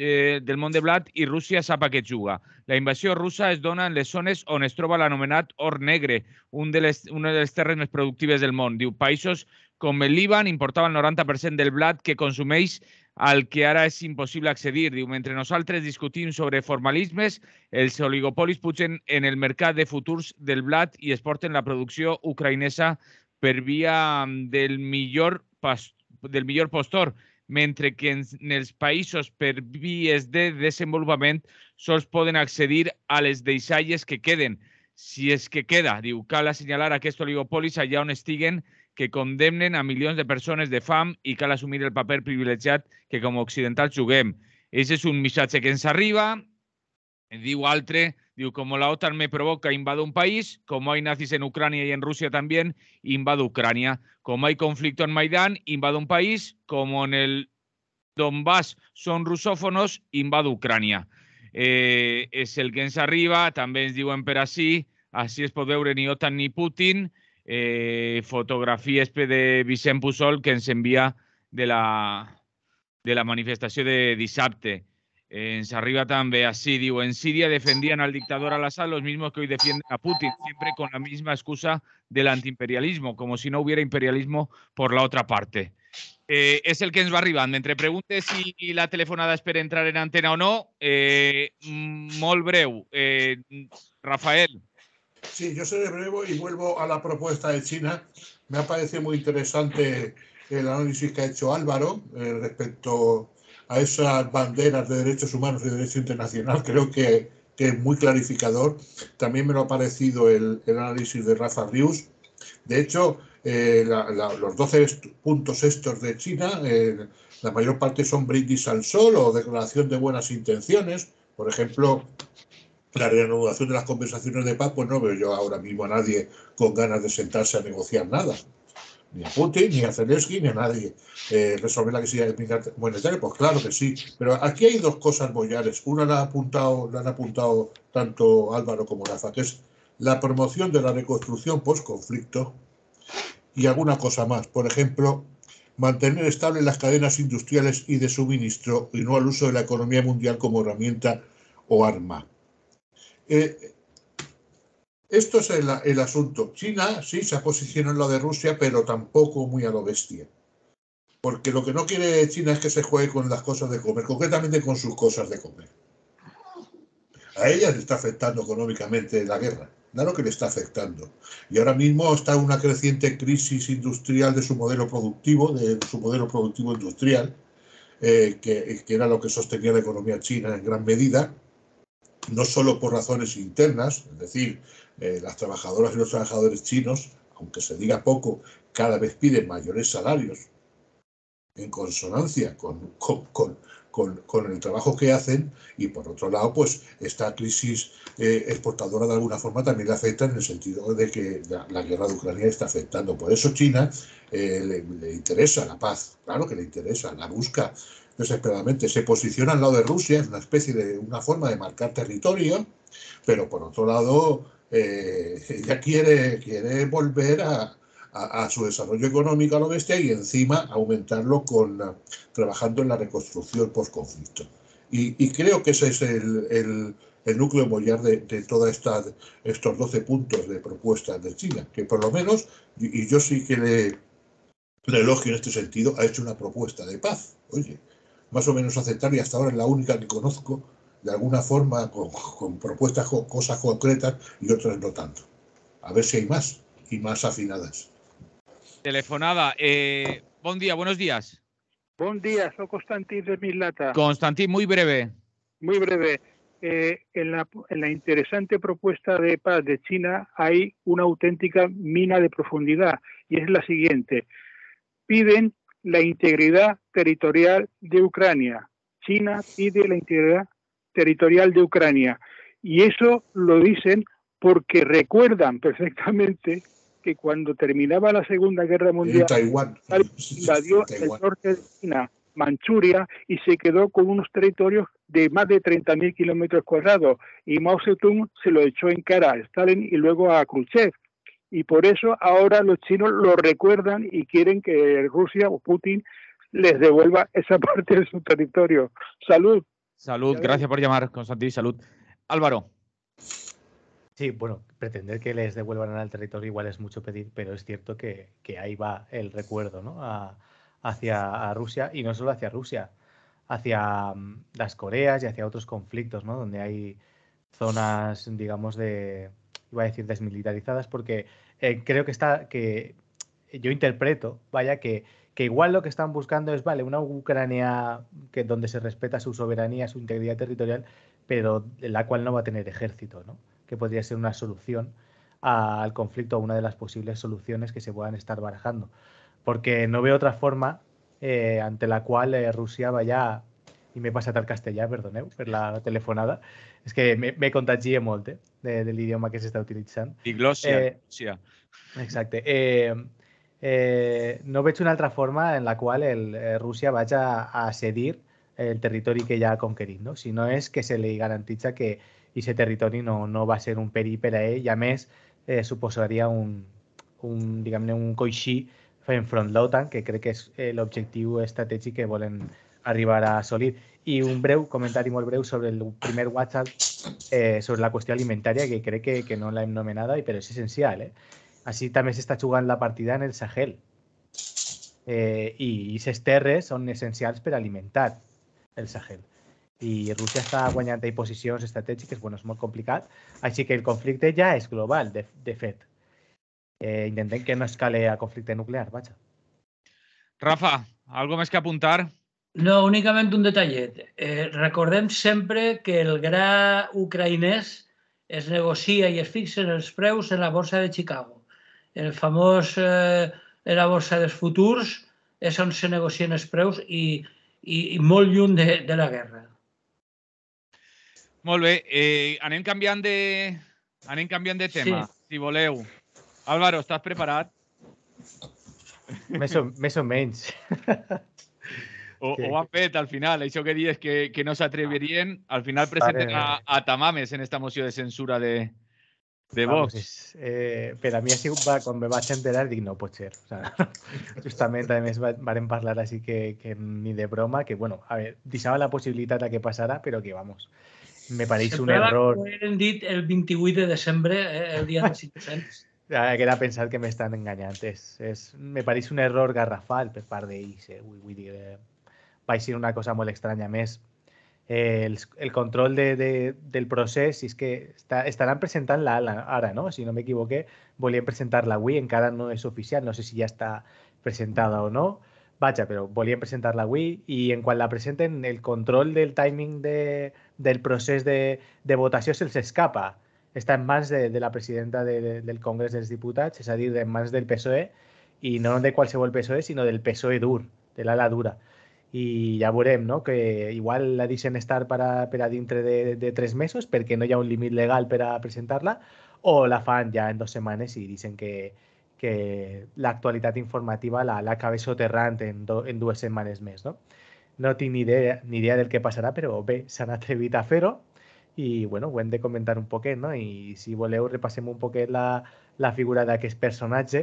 sap a què juga. La invasió russa es dona en les zones on es troba l'anomenat or negre, una de les terres més productives del món. Diu, països com el Líban importaven el 90% del blat que consumeix, al que ara és impossible accedir. Diu, mentre nosaltres discutim sobre formalismes, els oligopolis pugen en el mercat de futurs del blat i exporten la producció ucraïnesa per via del millor postor, mentre que en els països per vies de desenvolupament sols poden accedir a les deixalles que queden, si és que queda. Diu, cal assenyalar aquests oligopolis allà on estiguen, que condemnen a milions de persones de fam i cal assumir el paper privilegiat que com a occidentals juguem. Aquest és un missatge que ens arriba. Diu altre, diu, como la OTAN me provoca, invado un país, como hay nazis en Ucrania y en Rusia también, invado Ucrania. Como hay conflicto en Maidán, invado un país, como en el Donbass son rusòfonos, invado Ucrania. És el que ens arriba, també ens diuen per així es pot veure ni OTAN ni Putin, fotografies de Vicent Pujol que ens envia de la manifestació de dissabte. Ens arriba també así, digo, en Siria defendían al dictador al-Assad los mismos que hoy defienden a Putin, siempre con la misma excusa del antiimperialismo, como si no hubiera imperialismo por la otra parte. És el que ens va arribant. Mentre preguntes si la telefonada és per entrar en antena o no, molt breu. Rafael. Sí, yo seré breve y vuelvo a la propuesta de China. Me ha parecido muy interesante el análisis que ha hecho Álvaro respecto a esas banderas de derechos humanos y de derecho internacional. Creo que es muy clarificador. También me lo ha parecido el análisis de Rafa Rius. De hecho, los 12 puntos estos de China, la mayor parte son brindis al sol o declaración de buenas intenciones. Por ejemplo, la reanudación de las conversaciones de paz, pues no veo yo ahora mismo a nadie con ganas de sentarse a negociar nada. Ni a Putin, ni a Zelensky, ni a nadie. Resolver la crisis monetaria, pues claro que sí. Pero aquí hay dos cosas boyares. Una la han apuntado tanto Álvaro como Rafa, que es la promoción de la reconstrucción post-conflicto y alguna cosa más. Por ejemplo, mantener estables las cadenas industriales y de suministro y no al uso de la economía mundial como herramienta o arma. Esto es el asunto. China sí se ha posicionado en lo de Rusia, pero tampoco muy a lo bestia. Porque lo que no quiere China es que se juegue con las cosas de comer, concretamente con sus cosas de comer. A ella le está afectando económicamente la guerra. Claro que le está afectando. Y ahora mismo está una creciente crisis industrial de su modelo productivo, industrial, que era lo que sostenía la economía china en gran medida, no solo por razones internas, es decir, las trabajadoras y los trabajadores chinos, aunque se diga poco, cada vez piden mayores salarios en consonancia con el trabajo que hacen, y por otro lado, pues esta crisis exportadora de alguna forma también le afecta en el sentido de que la guerra de Ucrania está afectando. Por eso China le interesa la paz, claro que le interesa, la busca desesperadamente, se posiciona al lado de Rusia, es una especie de una forma de marcar territorio, pero por otro lado ella quiere volver a su desarrollo económico a lo bestia y encima aumentarlo trabajando en la reconstrucción post-conflicto. Y creo que ese es el núcleo mollar de todos estos 12 puntos de propuestas de China, que por lo menos, y yo sí que le elogio en este sentido, ha hecho una propuesta de paz. Oye, más o menos aceptable, y hasta ahora es la única que conozco, de alguna forma, con propuestas, cosas concretas, y otras no tanto. A ver si hay más, y más afinadas. Telefonada. Bon dia, buenos días. Bon dia, soc Constantí de Mislata. Constantí, muy breve. Muy breve. en la interesante propuesta de paz de China hay una auténtica mina de profundidad, y es la siguiente. Piden la integridad territorial de Ucrania. China pide la integridad territorial de Ucrania. Y eso lo dicen porque recuerdan perfectamente que cuando terminaba la Segunda Guerra Mundial, Taiwán invadió el norte de China, Manchuria, y se quedó con unos territorios de más de 30.000 kilómetros cuadrados. Y Mao Zedong se lo echó en cara a Stalin y luego a Khrushchev. Y por eso ahora los chinos lo recuerdan y quieren que Rusia o Putin les devuelva esa parte de su territorio. Salud. Salud, gracias por llamar, Constantí, salud. Álvaro. Sí, bueno, pretender que les devuelvan al territorio igual es mucho pedir, pero es cierto que ahí va el recuerdo, ¿no? Hacia Rusia, y no solo hacia Rusia, hacia las Coreas y hacia otros conflictos, ¿no? Donde hay zonas, digamos, iba a decir desmilitarizadas, porque creo que yo interpreto, vaya, que igual lo que están buscando es, vale, una Ucrania donde se respeta su soberanía, su integridad territorial, pero en la cual no va a tener ejército, ¿no? Que podría ser una solución al conflicto, una de las posibles soluciones que se puedan estar barajando. Porque no veo otra forma ante la cual Rusia vaya, i m'he passat al castellà, perdoneu per la telefonada, és que me contagie molt de l'idioma que s'està utilitzant. Diglòssia. Exacte. No veig una altra forma en la qual Rússia vaya a cedir el territori que ja ha conquerit, no? Si no és que se li garantitza que aquest territori no va ser un perill per a ell, i a més suposaria diguem-ne, un coixí enfront l'OTAN, que crec que és l'objectiu estratègic que volen arribar a assolir. I un comentari molt breu sobre el primer WhatsApp sobre la qüestió alimentària, que crec que no l'hem nomenada, però és essencial. Així també s'està jugant la partida en el Sahel. I aquestes terres són essencials per alimentar el Sahel. I Rússia està guanyant posicions estratègiques, bueno, és molt complicat, així que el conflicte ja és global, de fet. Intentem que no escale a conflicte nuclear, vaja. Rafa, ¿algo més que apuntar? No, únicament un detallet. Recordem sempre que el gra ucraïnès es negocia i es fixen els preus en la borsa de Chicago. El famós la borsa dels futurs és on se negocien els preus i molt lluny de la guerra. Molt bé, anem canviant de tema, si voleu. Álvaro, estàs preparat? Més o menys. Ho han fet al final, això que dius que no s'atrevirien, al final presenten a Tamames en esta moció de censura de Vox. Per a mi ha sigut, quan me vaig enterar, dic, no pot ser. Justament, a més, vàrem parlar així que ni de broma, que, bueno, a veure, deixava la possibilitat que passara, però que, vamos, me pareix un error. Ho hem dit el 28 de desembre, el dia dels innocents. Que era pensar que m'estan enganyant. Me pareix un error garrafal per part d'ells. Vull dir, va ser una cosa molt estranya. A més, el control del procés, és que estaran presentant-la ara, no? Si no m'equivoqué, volien presentar-la avui, encara no és oficial, no sé si ja està presentada o no. Vaja, però volien presentar-la avui, i en quan la presenten, el control del timing del procés de votació se'ls escapa. Està en mans de la presidenta del Congrés dels Diputats, és a dir, en mans del PSOE, i no de qualsevol PSOE, sinó del PSOE dur, de l'ala dura. I ja veurem, no?, que igual la deixen estar per a dintre de 3 mesos perquè no hi ha un límit legal per a presentar-la, o la fan ja en 2 setmanes i dicen que l'actualitat informativa l'acaba soterrant en 2 setmanes més, no? No tinc ni idea del que passarà, però bé, s'han atrevit a fer-ho. I, bueno, ho hem de comentar un poquet, no? I si voleu repassem un poquet la figura d'aquest personatge,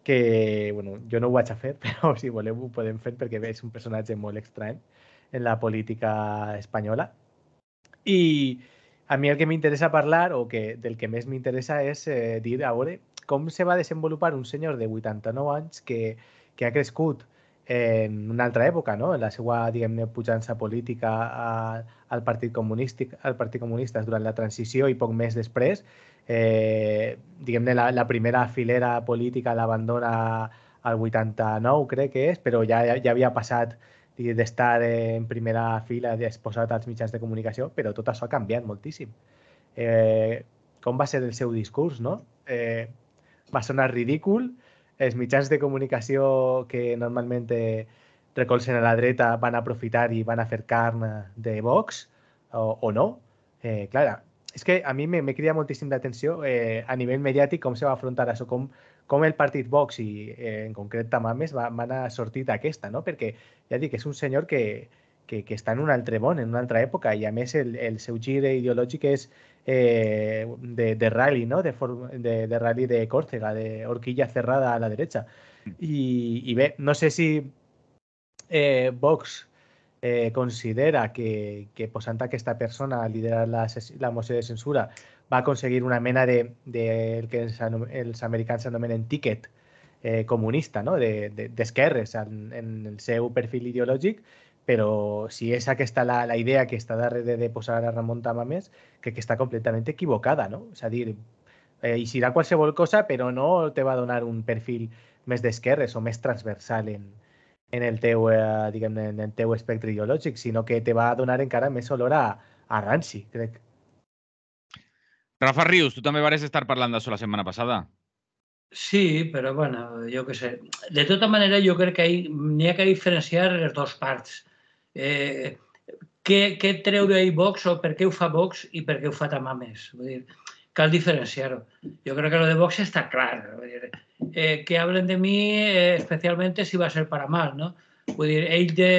que, bueno, jo no ho vaig a fer, però si voleu ho podem fer perquè és un personatge molt estrany en la política espanyola. I a mi el que m'interessa parlar, o del que més m'interessa, és dir, a veure, com se va desenvolupar un senyor de 89 anys que ha crescut en una altra època, no? En la seva, diguem-ne, pujança política al Partit Comunista durant la transició i poc més després. Diguem-ne, la primera filera política l'abandona al 89, crec que és, però ja havia passat d'estar en primera fila, exposat als mitjans de comunicació, però tot això ha canviat moltíssim. Com va ser el seu discurs, no? Va sonar ridícul, els mitjans de comunicació que normalment recolzen a la dreta van aprofitar i van a fer carn de Vox, o no. Clar, és que a mi me crida moltíssim l'atenció a nivell mediàtic com se va afrontar això, com el partit Vox i en concret Tamames van a sortir d'aquesta, no? Perquè ja dic, és un senyor que està en un altre món, en una altra època, i a més el seu gir ideològic és de rally, no? De rally de Córcega, de horquilla cerrada a la derecha. I bé, no sé si Vox considera que posant aquesta persona a liderar la moció de censura va aconseguir una mena del que els americans anomenen ticket comunista, no? d'esquerres en el seu perfil ideològic, però si és aquesta la idea que està darrere de posar a Ramon Tamames, crec que està completament equivocada, no? És a dir, hi serà qualsevol cosa, però no te va donar un perfil més d'esquerres o més transversal en el teu, diguem-ne, en el teu espectre ideològic, sinó que te va donar encara més olor a ranci, crec. Rafa Rius, tu també vas estar parlant d'això la setmana passada. Sí, però bueno, jo què sé. De tota manera, jo crec que n'hi ha que diferenciar les dues parts. Què treu d'ahir Vox o per què ho fa Vox i per què ho fa Tamames? Vull dir, cal diferenciar-ho. Jo crec que lo de Vox està clar. Que hablen de mi especialmente si va a ser para mal, ¿no? Vull dir, ell té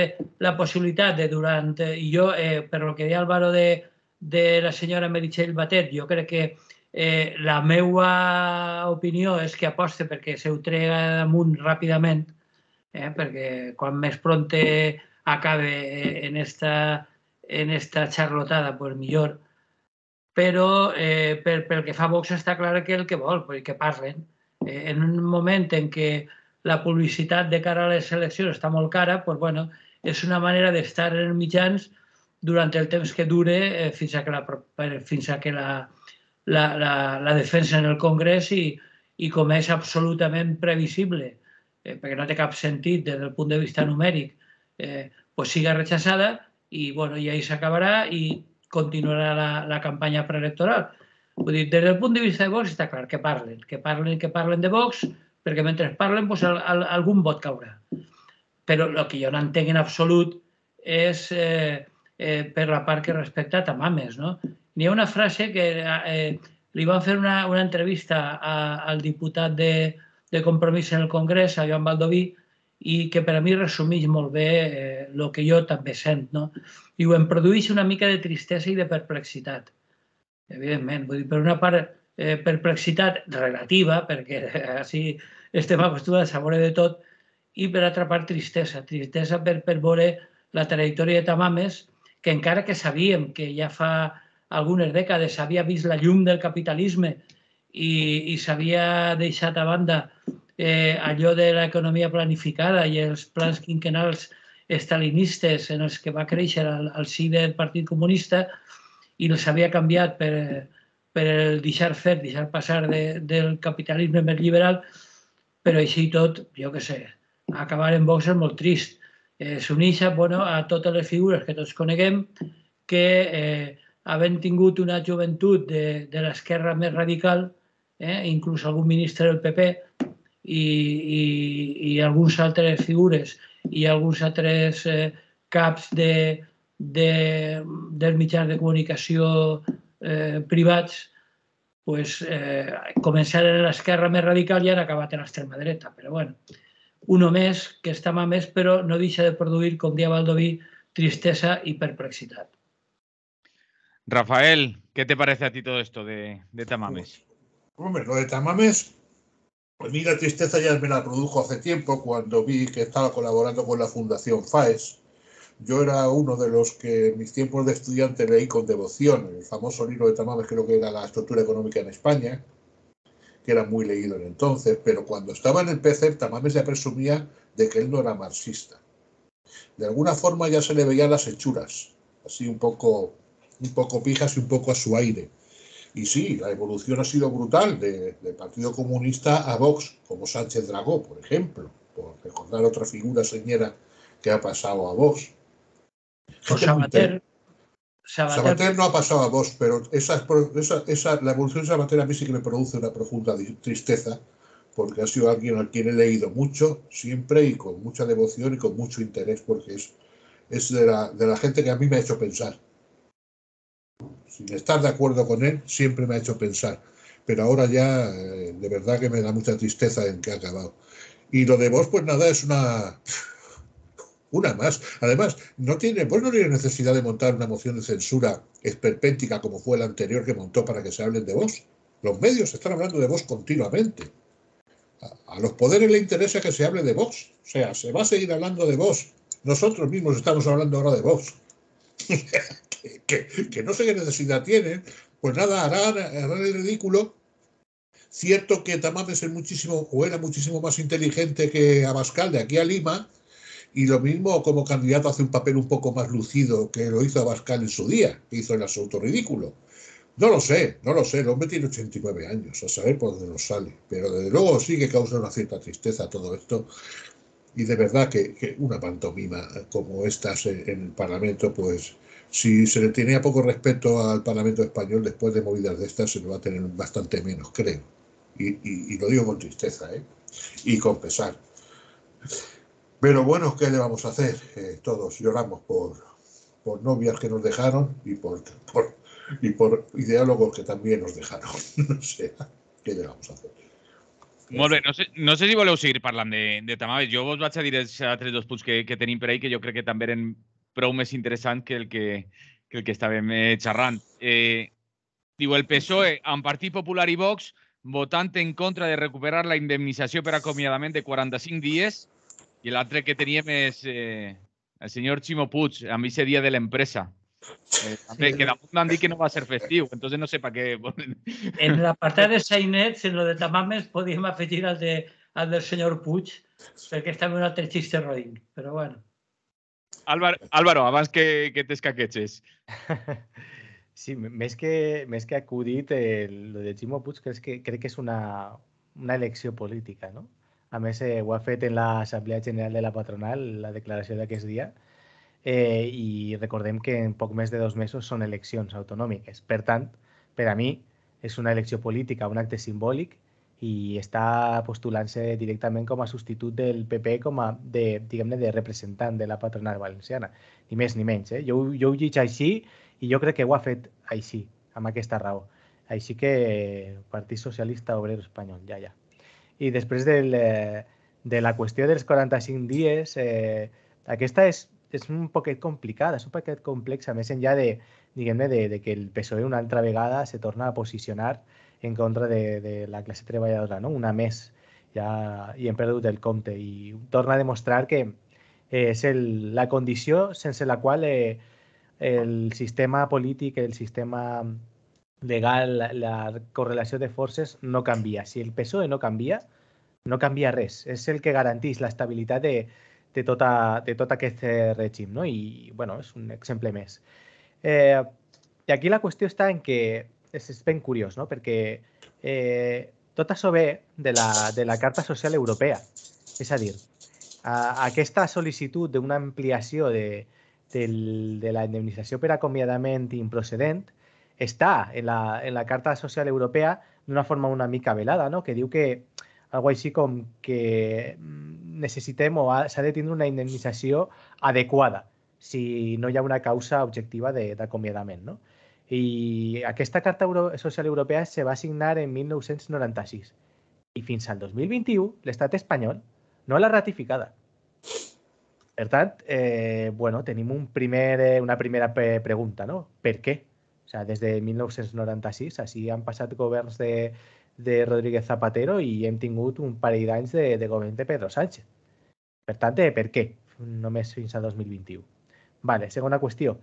la possibilitat de durant... I jo, per lo que deia Álvaro de la senyora Meritxell Batet, jo crec que la meva opinió és que aposte perquè se ho trega damunt ràpidament, perquè quan més pronte acabe en esta charlotada, pues millor. Però pel que fa a Vox està clar que el que vol, que parlen. En un moment en què la publicitat de cara a les eleccions està molt cara, pues bueno, és una manera d'estar en els mitjans durant el temps que dure fins a que la defensa en el Congrés i com és absolutament previsible, perquè no té cap sentit des del punt de vista numèric, pues siga rechazada i ahí s'acabarà i continuarà la campanya preelectoral. Vull dir, des del punt de vista de Vox està clar que parlen de Vox, perquè mentre parlen algun vot caurà. Però el que jo no entenc en absolut és per la part que respecta a Tamames, no? N'hi ha una frase que li van fer una entrevista al diputat de Compromís en el Congrés, a Joan Baldoví, i que per a mi resumeix molt bé el que jo també sent, no? Diu, em produeix una mica de tristesa i de perplexitat. Evidentment, vull dir, per una part, perplexitat relativa, perquè així estem acostumats a saber de tot, i per altra part, tristesa. Tristesa per veure la trajectòria de Tamames, que encara que sabíem que ja fa algunes dècades havia vist la llum del capitalisme i s'havia deixat a banda allò de l'economia planificada i els plans quinquennals estalinistes en els que va créixer al si del Partit Comunista i els havia canviat per el deixar fer, deixar passar del capitalisme més liberal, però així tot, jo què sé, acabar en Vox és molt trist. S'uneix a totes les figures que tots coneguem que, havent tingut una joventut de l'esquerra més radical, inclús algun ministre del PP i algunes altres figures i alguns altres caps dels mitjans de comunicació privats, començaren a l'esquerra més radical i han acabat en l'extrema dreta. Però bueno, uno més que està més, però no deixa de produir, com dia Baldoví, tristesa y perplexidad. Rafael, ¿qué te parece a ti todo esto de Tamames? Hombre, lo de Tamames, a mí la tristeza ya me la produjo hace tiempo cuando vi que estaba colaborando con la Fundación FAES. Yo era uno de los que en mis tiempos de estudiante leí con devoción el famoso libro de Tamames, creo que era La estructura económica en España, que era muy leído en entonces, pero cuando estaba en el PC, Tamames ya presumía de que él no era marxista. De alguna forma ya se le veían las hechuras, así un poco pijas y un poco a su aire. Y sí, la evolución ha sido brutal del Partido Comunista a Vox, como Sánchez Dragó, por ejemplo, por recordar otra figura señera que ha pasado a Vox. O Sabater. Sabater no ha pasado a Vox, pero la evolución de Sabater a mí sí que me produce una profunda tristeza, porque ha sido alguien a quien he leído mucho, siempre, y con mucha devoción y con mucho interés, porque es de la gente que a mí me ha hecho pensar. Sin estar de acuerdo con él, siempre me ha hecho pensar. Pero ahora ya, de verdad que me da mucha tristeza en que ha acabado. Y lo de Vox, pues nada, es una más. Además, no tiene necesidad de montar una moción de censura esperpéntica como fue la anterior que montó para que se hablen de Vox. Los medios están hablando de Vox continuamente. A los poderes les interesa que se hable de Vox. O sea, se va a seguir hablando de Vox. Nosotros mismos estamos hablando ahora de Vox. que no sé qué necesidad tienen. Pues nada, harán el ridículo. Cierto que Tamames era muchísimo más inteligente que Abascal de aquí a Lima, y lo mismo como candidato hace un papel un poco más lucido que lo hizo Abascal en su día, que hizo el absoluto ridículo. No lo sé, el hombre tiene 89 años, a saber por dónde nos sale, pero desde luego sí que causa una cierta tristeza todo esto, y de verdad que una pantomima como estas en el Parlamento, pues si se le tenía poco respeto al Parlamento español, después de movidas de estas se le va a tener bastante menos, creo. Y lo digo con tristeza, y con pesar. Pero bueno, ¿qué le vamos a hacer? Todos lloramos por novias que nos dejaron y por ideólogos que también nos dejaron. No sé, què le vamos a hacer? Molt bé, no sé si voleu seguir parlant de Tamames. Jo vos vaig a dir els altres dos punts que tenim per ahí, que jo crec que també eren prou més interessants que el que estàvem xerrant. Diu, el PSOE, amb Partit Popular i Vox, votant en contra de recuperar la indemnització per acomiadament de 45 dies, i l'altre que teníem és el senyor Ximo Puig, amb aquest dia de l'empresa. Que damunt han dit que no va a ser festiu, entonces no sé para qué. En l'apartat de Sainets, en lo de Tamames, podíem afegir al del senyor Puig, perquè és també un altre xiste roïn, però bueno. Álvaro, abans que t'escaqueches. Sí, més que acudit, lo de Ximo Puig crec que és una elecció política, no? A més, ho ha fet en l'Assemblea General de la Patronal, la declaració d'aquest dia, i recordem que en poc més de 2 mesos són eleccions autonòmiques. Per tant, per a mi, és una elecció política, un acte simbòlic, i està postulant-se directament com a substitut del PP, com a diguem-ne, de representant de la patronal valenciana. Ni més ni menys. Jo ho lliig així i jo crec que ho ha fet així, amb aquesta raó. Així que Partit Socialista Obrero Espanyol, ja. I després de la qüestió dels 45 dies, aquesta és un poquet complicada, és un poquet complexa, més enllà de que el PSOE una altra vegada se torna a posicionar en contra de la classe treballadora, no? Una més, ja hi hem perdut el compte, i torna a demostrar que és la condició sense la qual el sistema polític, el sistema legal, la correlació de forces no canvia. Si el PSOE no canvia res. És el que garanteix l'estabilitat de tot aquest règim, no? I, bueno, és un exemple més. I aquí la qüestió està en que és ben curiós, no? Perquè tot això ve de la Carta Social Europea. És a dir, aquesta sol·licitud d'una ampliació de la indemnització per acomiadament improcedent està en la Carta Social Europea d'una forma una mica velada, no? Que diu que algo així com que necessitem o s'ha de tindre una indemnització adequada si no hi ha una causa objectiva d'acomiadament, no? I aquesta Carta Social Europea se va signar en 1996 i fins al 2021 l'estat espanyol no l'ha ratificada. Per tant, bueno, tenim una primera pregunta, no? Per què? O sigui, des de 1996, així han passat governs de Rodríguez Zapatero i hem tingut un parell d'anys de govern de Pedro Sánchez. Per tant, per què? Només fins al 2021. Vale, segona qüestió.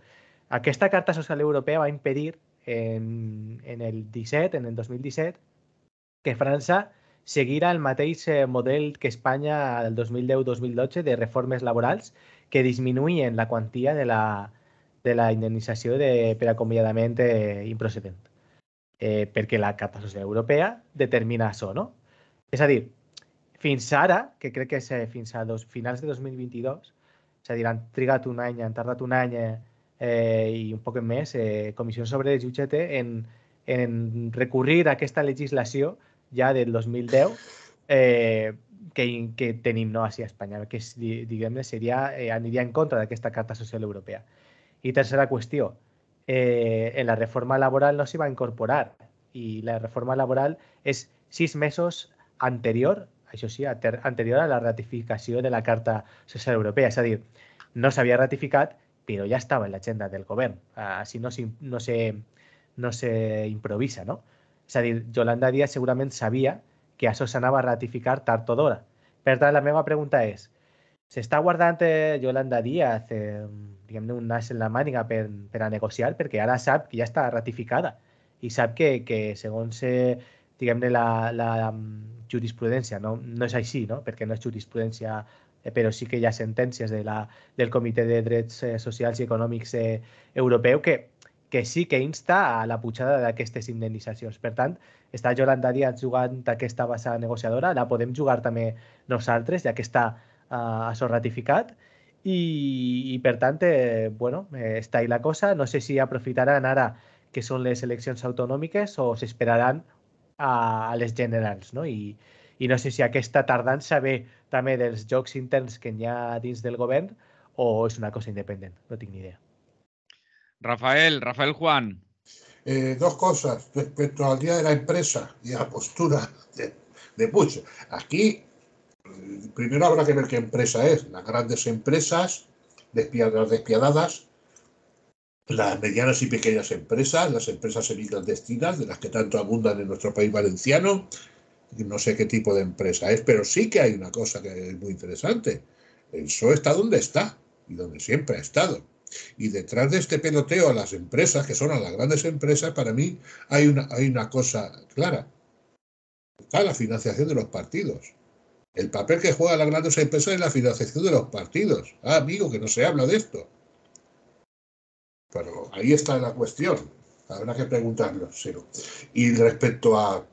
Aquesta Carta Social Europea va impedir en el 2017, que França seguirà el mateix model que Espanya el 2010-2012 de reformes laborals que disminuïen la quantia de la indemnització per acomiadament improcedent. Perquè la Carta Social Europea determina això, no? És a dir, fins ara, que crec que és fins a finals de 2022, És a dir, han trigat un any, han tardat un any i un poc més, Comissió sobre el jutge en recurrir a aquesta legislació ja del 2010 que tenim no, així a Espanya, que diguem-ne aniria en contra d'aquesta Carta Social Europea. I tercera qüestió, en la reforma laboral no s'hi va incorporar i la reforma laboral és 6 mesos anterior, això sí, anterior a la ratificació de la Carta Social Europea. És a dir, no s'havia ratificat, però ja estava en l'agenda del govern. Així no se improvisa, no? És a dir, Yolanda Díaz segurament sabia que això s'anava a ratificar tard o d'hora. Per tant, la meva pregunta és, s'està guardant Yolanda Díaz diguem-ne un nas en la màniga per a negociar, perquè ara sap que ja està ratificada i sap que segons diguem-ne la jurisprudència, no és així, no? Perquè no és jurisprudència, però sí que hi ha sentències del Comitè de Drets Socials i Econòmics Europeu que sí que insta a la pujada d'aquestes indemnitzacions. Per tant, està Yolanda Díaz jugant aquesta base negociadora, la podem jugar també nosaltres, ja que està això ratificat, i per tant, està ahí la cosa. No sé si aprofitaran ara que són les eleccions autonòmiques o s'esperaran a les generals, no? I no sé si aquesta tardança ve també dels jocs interns que hi ha dins del govern o és una cosa independent, no tinc ni idea. Rafael Juan. Dos cosas respecto al Día de la Empresa y a la postura de Puig. Aquí, primero habrá que ver qué empresa es. Las grandes empresas, despiadadas, las medianas y pequeñas empresas, las empresas semiclandestinas, de las que tanto abundan en nuestro país valenciano. No sé qué tipo de empresa es, pero sí que hay una cosa que es muy interesante. El PSOE está donde está y donde siempre ha estado. Y detrás de este peloteo a las empresas, que son a las grandes empresas, para mí hay una cosa clara. Está la financiación de los partidos. El papel que juegan las grandes empresas es la financiación de los partidos. Amigo, que no se habla de esto. Pero ahí está la cuestión. Habrá que preguntarlo. Y respecto a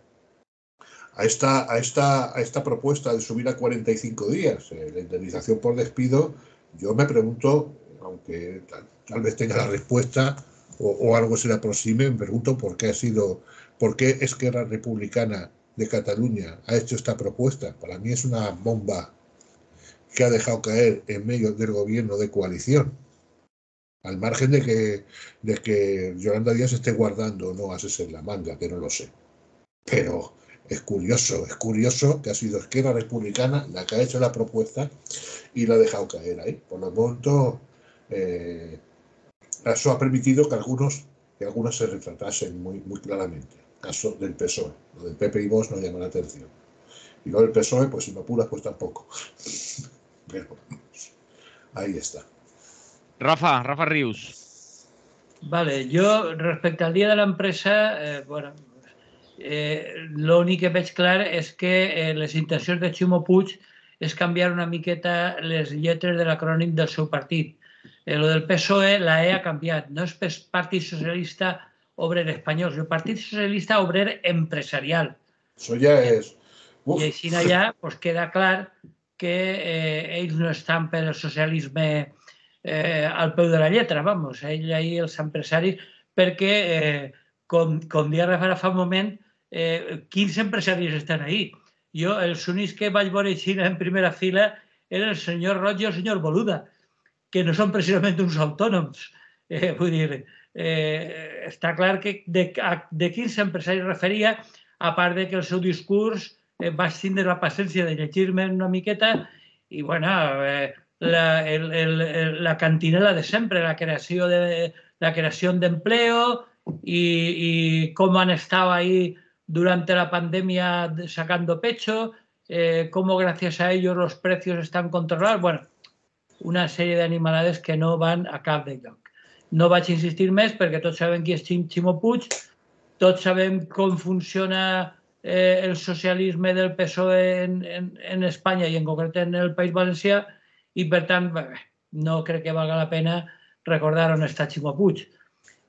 esta propuesta de subir a 45 días la indemnización por despido, yo me pregunto, aunque tal vez tenga la respuesta o algo se le aproxime, me pregunto por qué Esquerra Republicana de Cataluña ha hecho esta propuesta. Para mí es una bomba que ha dejado caer en medio del gobierno de coalición, al margen de que Yolanda Díaz esté guardando no ases en la manga, que no lo sé. Pero es curioso que ha sido Esquerra Republicana la que ha hecho la propuesta y la ha dejado caer ahí. Por lo tanto, eso ha permitido que algunos se retratasen muy claramente. Caso del PSOE. Lo del PP y Vox no llama la atención. Y lo del PSOE, pues si me apuras, pues tampoco. Pero ahí está. Rafa Rius. Vale, yo respecto al Día de la Empresa, l'únic que veig clar és que les intencions de Ximo Puig és canviar una miqueta les lletres de l'acrònim del seu partit. Lo del PSOE, la E ha canviat. No és Partit Socialista Obrer Espanyol, és el Partit Socialista Obrer Empresarial. Això ja és... I així allà queda clar que ells no estan per el socialisme al peu de la lletra, vamos, ell ahir els empresaris, perquè, com deia Rafa fa un moment, quins empresaris estan ahí? Jo, els únics que vaig veure Xina en primera fila eren el senyor Roig i el senyor Boluda, que no són precisament uns autònoms. Vull dir, està clar que de quins empresaris referia, a part que el seu discurs vaig tindre la paciència de llegir-me una miqueta i, bueno, la cantinela de sempre, la creación de empleo y cómo han estado ahí durante la pandemia sacando pecho, cómo gracias a ellos los precios están controlados. Bueno, una sèrie d'animalades que no van a cap de lloc. No vaig insistir més perquè tots sabem qui és Ximo Puig, tots sabem com funciona el socialisme del PSOE en Espanya i en concret en el País Valencià i, per tant, no crec que valga la pena recordar on està Ximo Puig.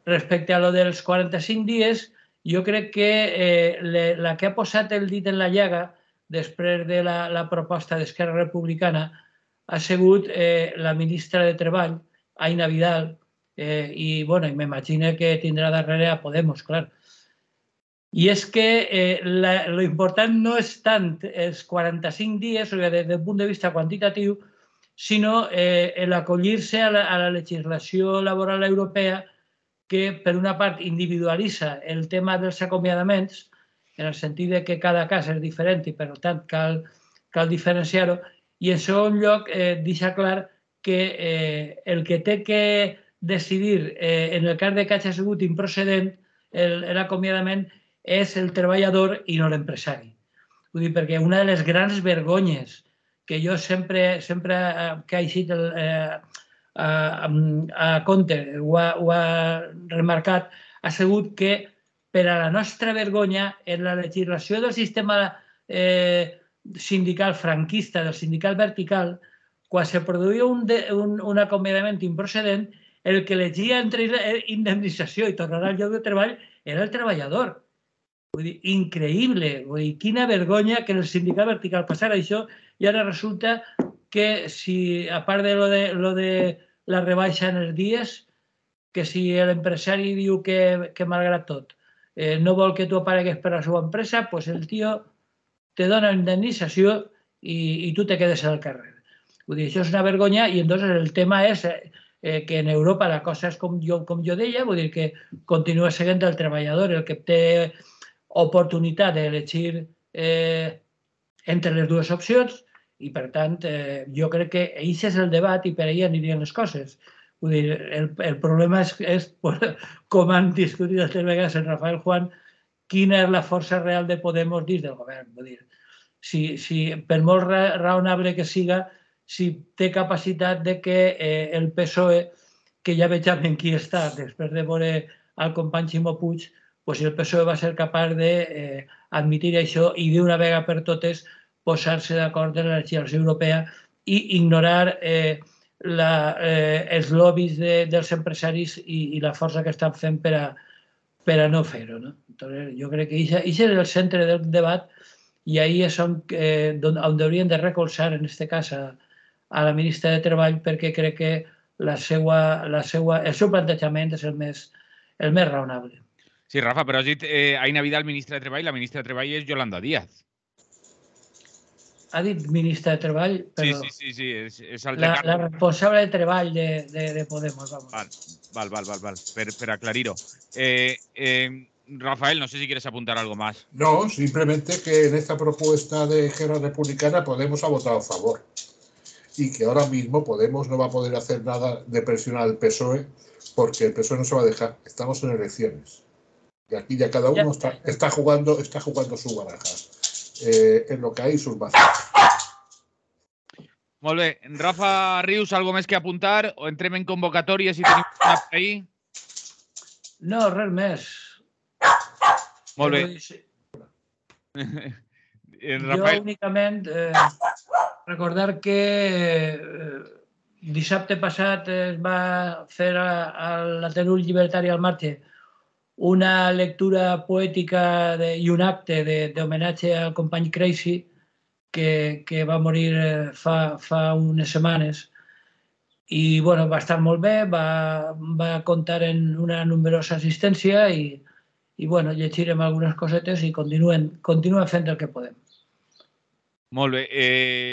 Respecte a lo dels 45 dies, jo crec que la que ha posat el dit en la llaga després de la proposta d'Esquerra Republicana ha sigut la ministra de Treball, Aina Vidal, i m'imagino que tindrà darrere a Podemos, clar. I és que lo important no és tant els 45 dies des del punt de vista quantitatiu, sinó l'acollir-se a la legislació laboral europea que, per una part, individualitza el tema dels acomiadaments, en el sentit que cada cas és diferent i, per tant, cal diferenciar-ho, i, en segon lloc, deixa clar que el que té que decidir en el cas de que hagi sigut improcedent l'acomiadament és el treballador i no l'empresari. Vull dir, perquè una de les grans vergonyes que jo sempre que ha eixit a compte, ho ha remarcat, ha sigut que per a la nostra vergonya en la legislació del sistema sindical franquista, del sindical vertical, quan se produïa un acomiadament improcedent, el que elegia entre indemnització i tornar al lloc de treball era el treballador. Vull dir, increïble. Vull dir, quina vergonya que en el sindical vertical passara això i ara resulta que si, a part de lo de la rebaixa en els dies, que si l'empresari diu que malgrat tot no vol que tu aparegues per la seva empresa, doncs el tio te dona indemnització i tu te quedes al carrer. Vull dir, això és una vergonya i entonces el tema és que en Europa la cosa és com jo deia, vull dir que continua sent el treballador el que té oportunitat d'elegir entre les dues opcions i, per tant, jo crec que això és el debat i per allà anirien les coses. Vull dir, el problema és, com han discutit altres vegades en Rafael Juan, quina és la força real de Podemos dins del govern. Vull dir, si per molt raonable que siga, si té capacitat de que el PSOE, que ja veig en qui està, després de veure el company Ximo Puig, si el PSOE va ser capaç d'admitir això i d'una vegada per totes posar-se d'acord en la legislació europea i ignorar els lobbies dels empresaris i la força que estan fent per a no fer-ho. Jo crec que això és el centre del debat i ahí és on haurien de recolzar, en aquest cas, a la ministra de Treball, perquè crec que el seu plantejament és el més raonable. Sí, Rafa, però has dit Aina Vidal, ministra de Treball, la ministra de Treball és Yolanda Díaz. Ha dit ministra de Treball, però... Sí, és el la responsable de Treball de Podemos, vamos. Val, per aclarir-ho. Rafael, no sé si quieres apuntar algo más. No, simplemente que en esta propuesta de Esquerra Republicana Podemos ha votado a favor y que ahora mismo Podemos no va a poder hacer nada de presionar al PSOE porque el PSOE no se va a dejar. Estamos en elecciones. Y aquí ya cada uno está jugando su baraja. En lo que hay sus bazas. Molt bé. Rafa Rius, ¿algo més que apuntar? O entrem en convocatòries i tenim una per ahí? No, res més. Molt bé. Jo únicament recordar que dissabte passat es va fer a l'Ateneu Llibertari al Marge una lectura poètica i un acte d'homenatge al company Crazy, que va morir fa unes setmanes. I va estar molt bé, va comptar en una numerosa assistència i llegirem algunes cosetes i continuem fent el que podem. Molt bé.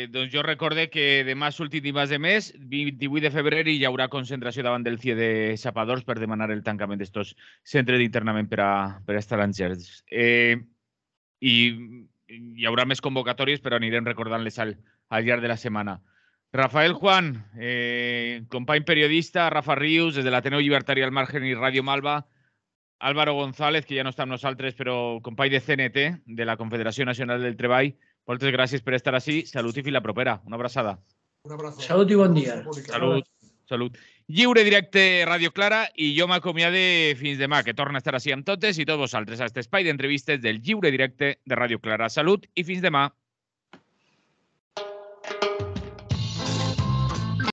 Doncs jo recorde que demà és l'últim dimarts de mes, 28 de febrer, hi haurà concentració davant del CIE de Sapadors per demanar el tancament d'estos centres d'internament per a estrangers. I hi haurà més convocatòries, però anirem recordant-les al llarg de la setmana. Rafael Juan, company periodista, Rafa Rius, des de l'Ateneu Llibertari al Margen i Ràdio Malva, Álvaro González, que ja no està amb nosaltres, però company de CNT, de la Confederació Nacional del Treball. Moltes gràcies per estar així. Salut i fins la propera. Una abraçada. Salut i bon dia. Salut. Lliure directe Ràdio Clara i jo m'acomiade fins demà, que torna a estar així amb totes i tots vosaltres a aquest espai d'entrevistes del Lliure directe de Ràdio Clara. Salut i fins demà.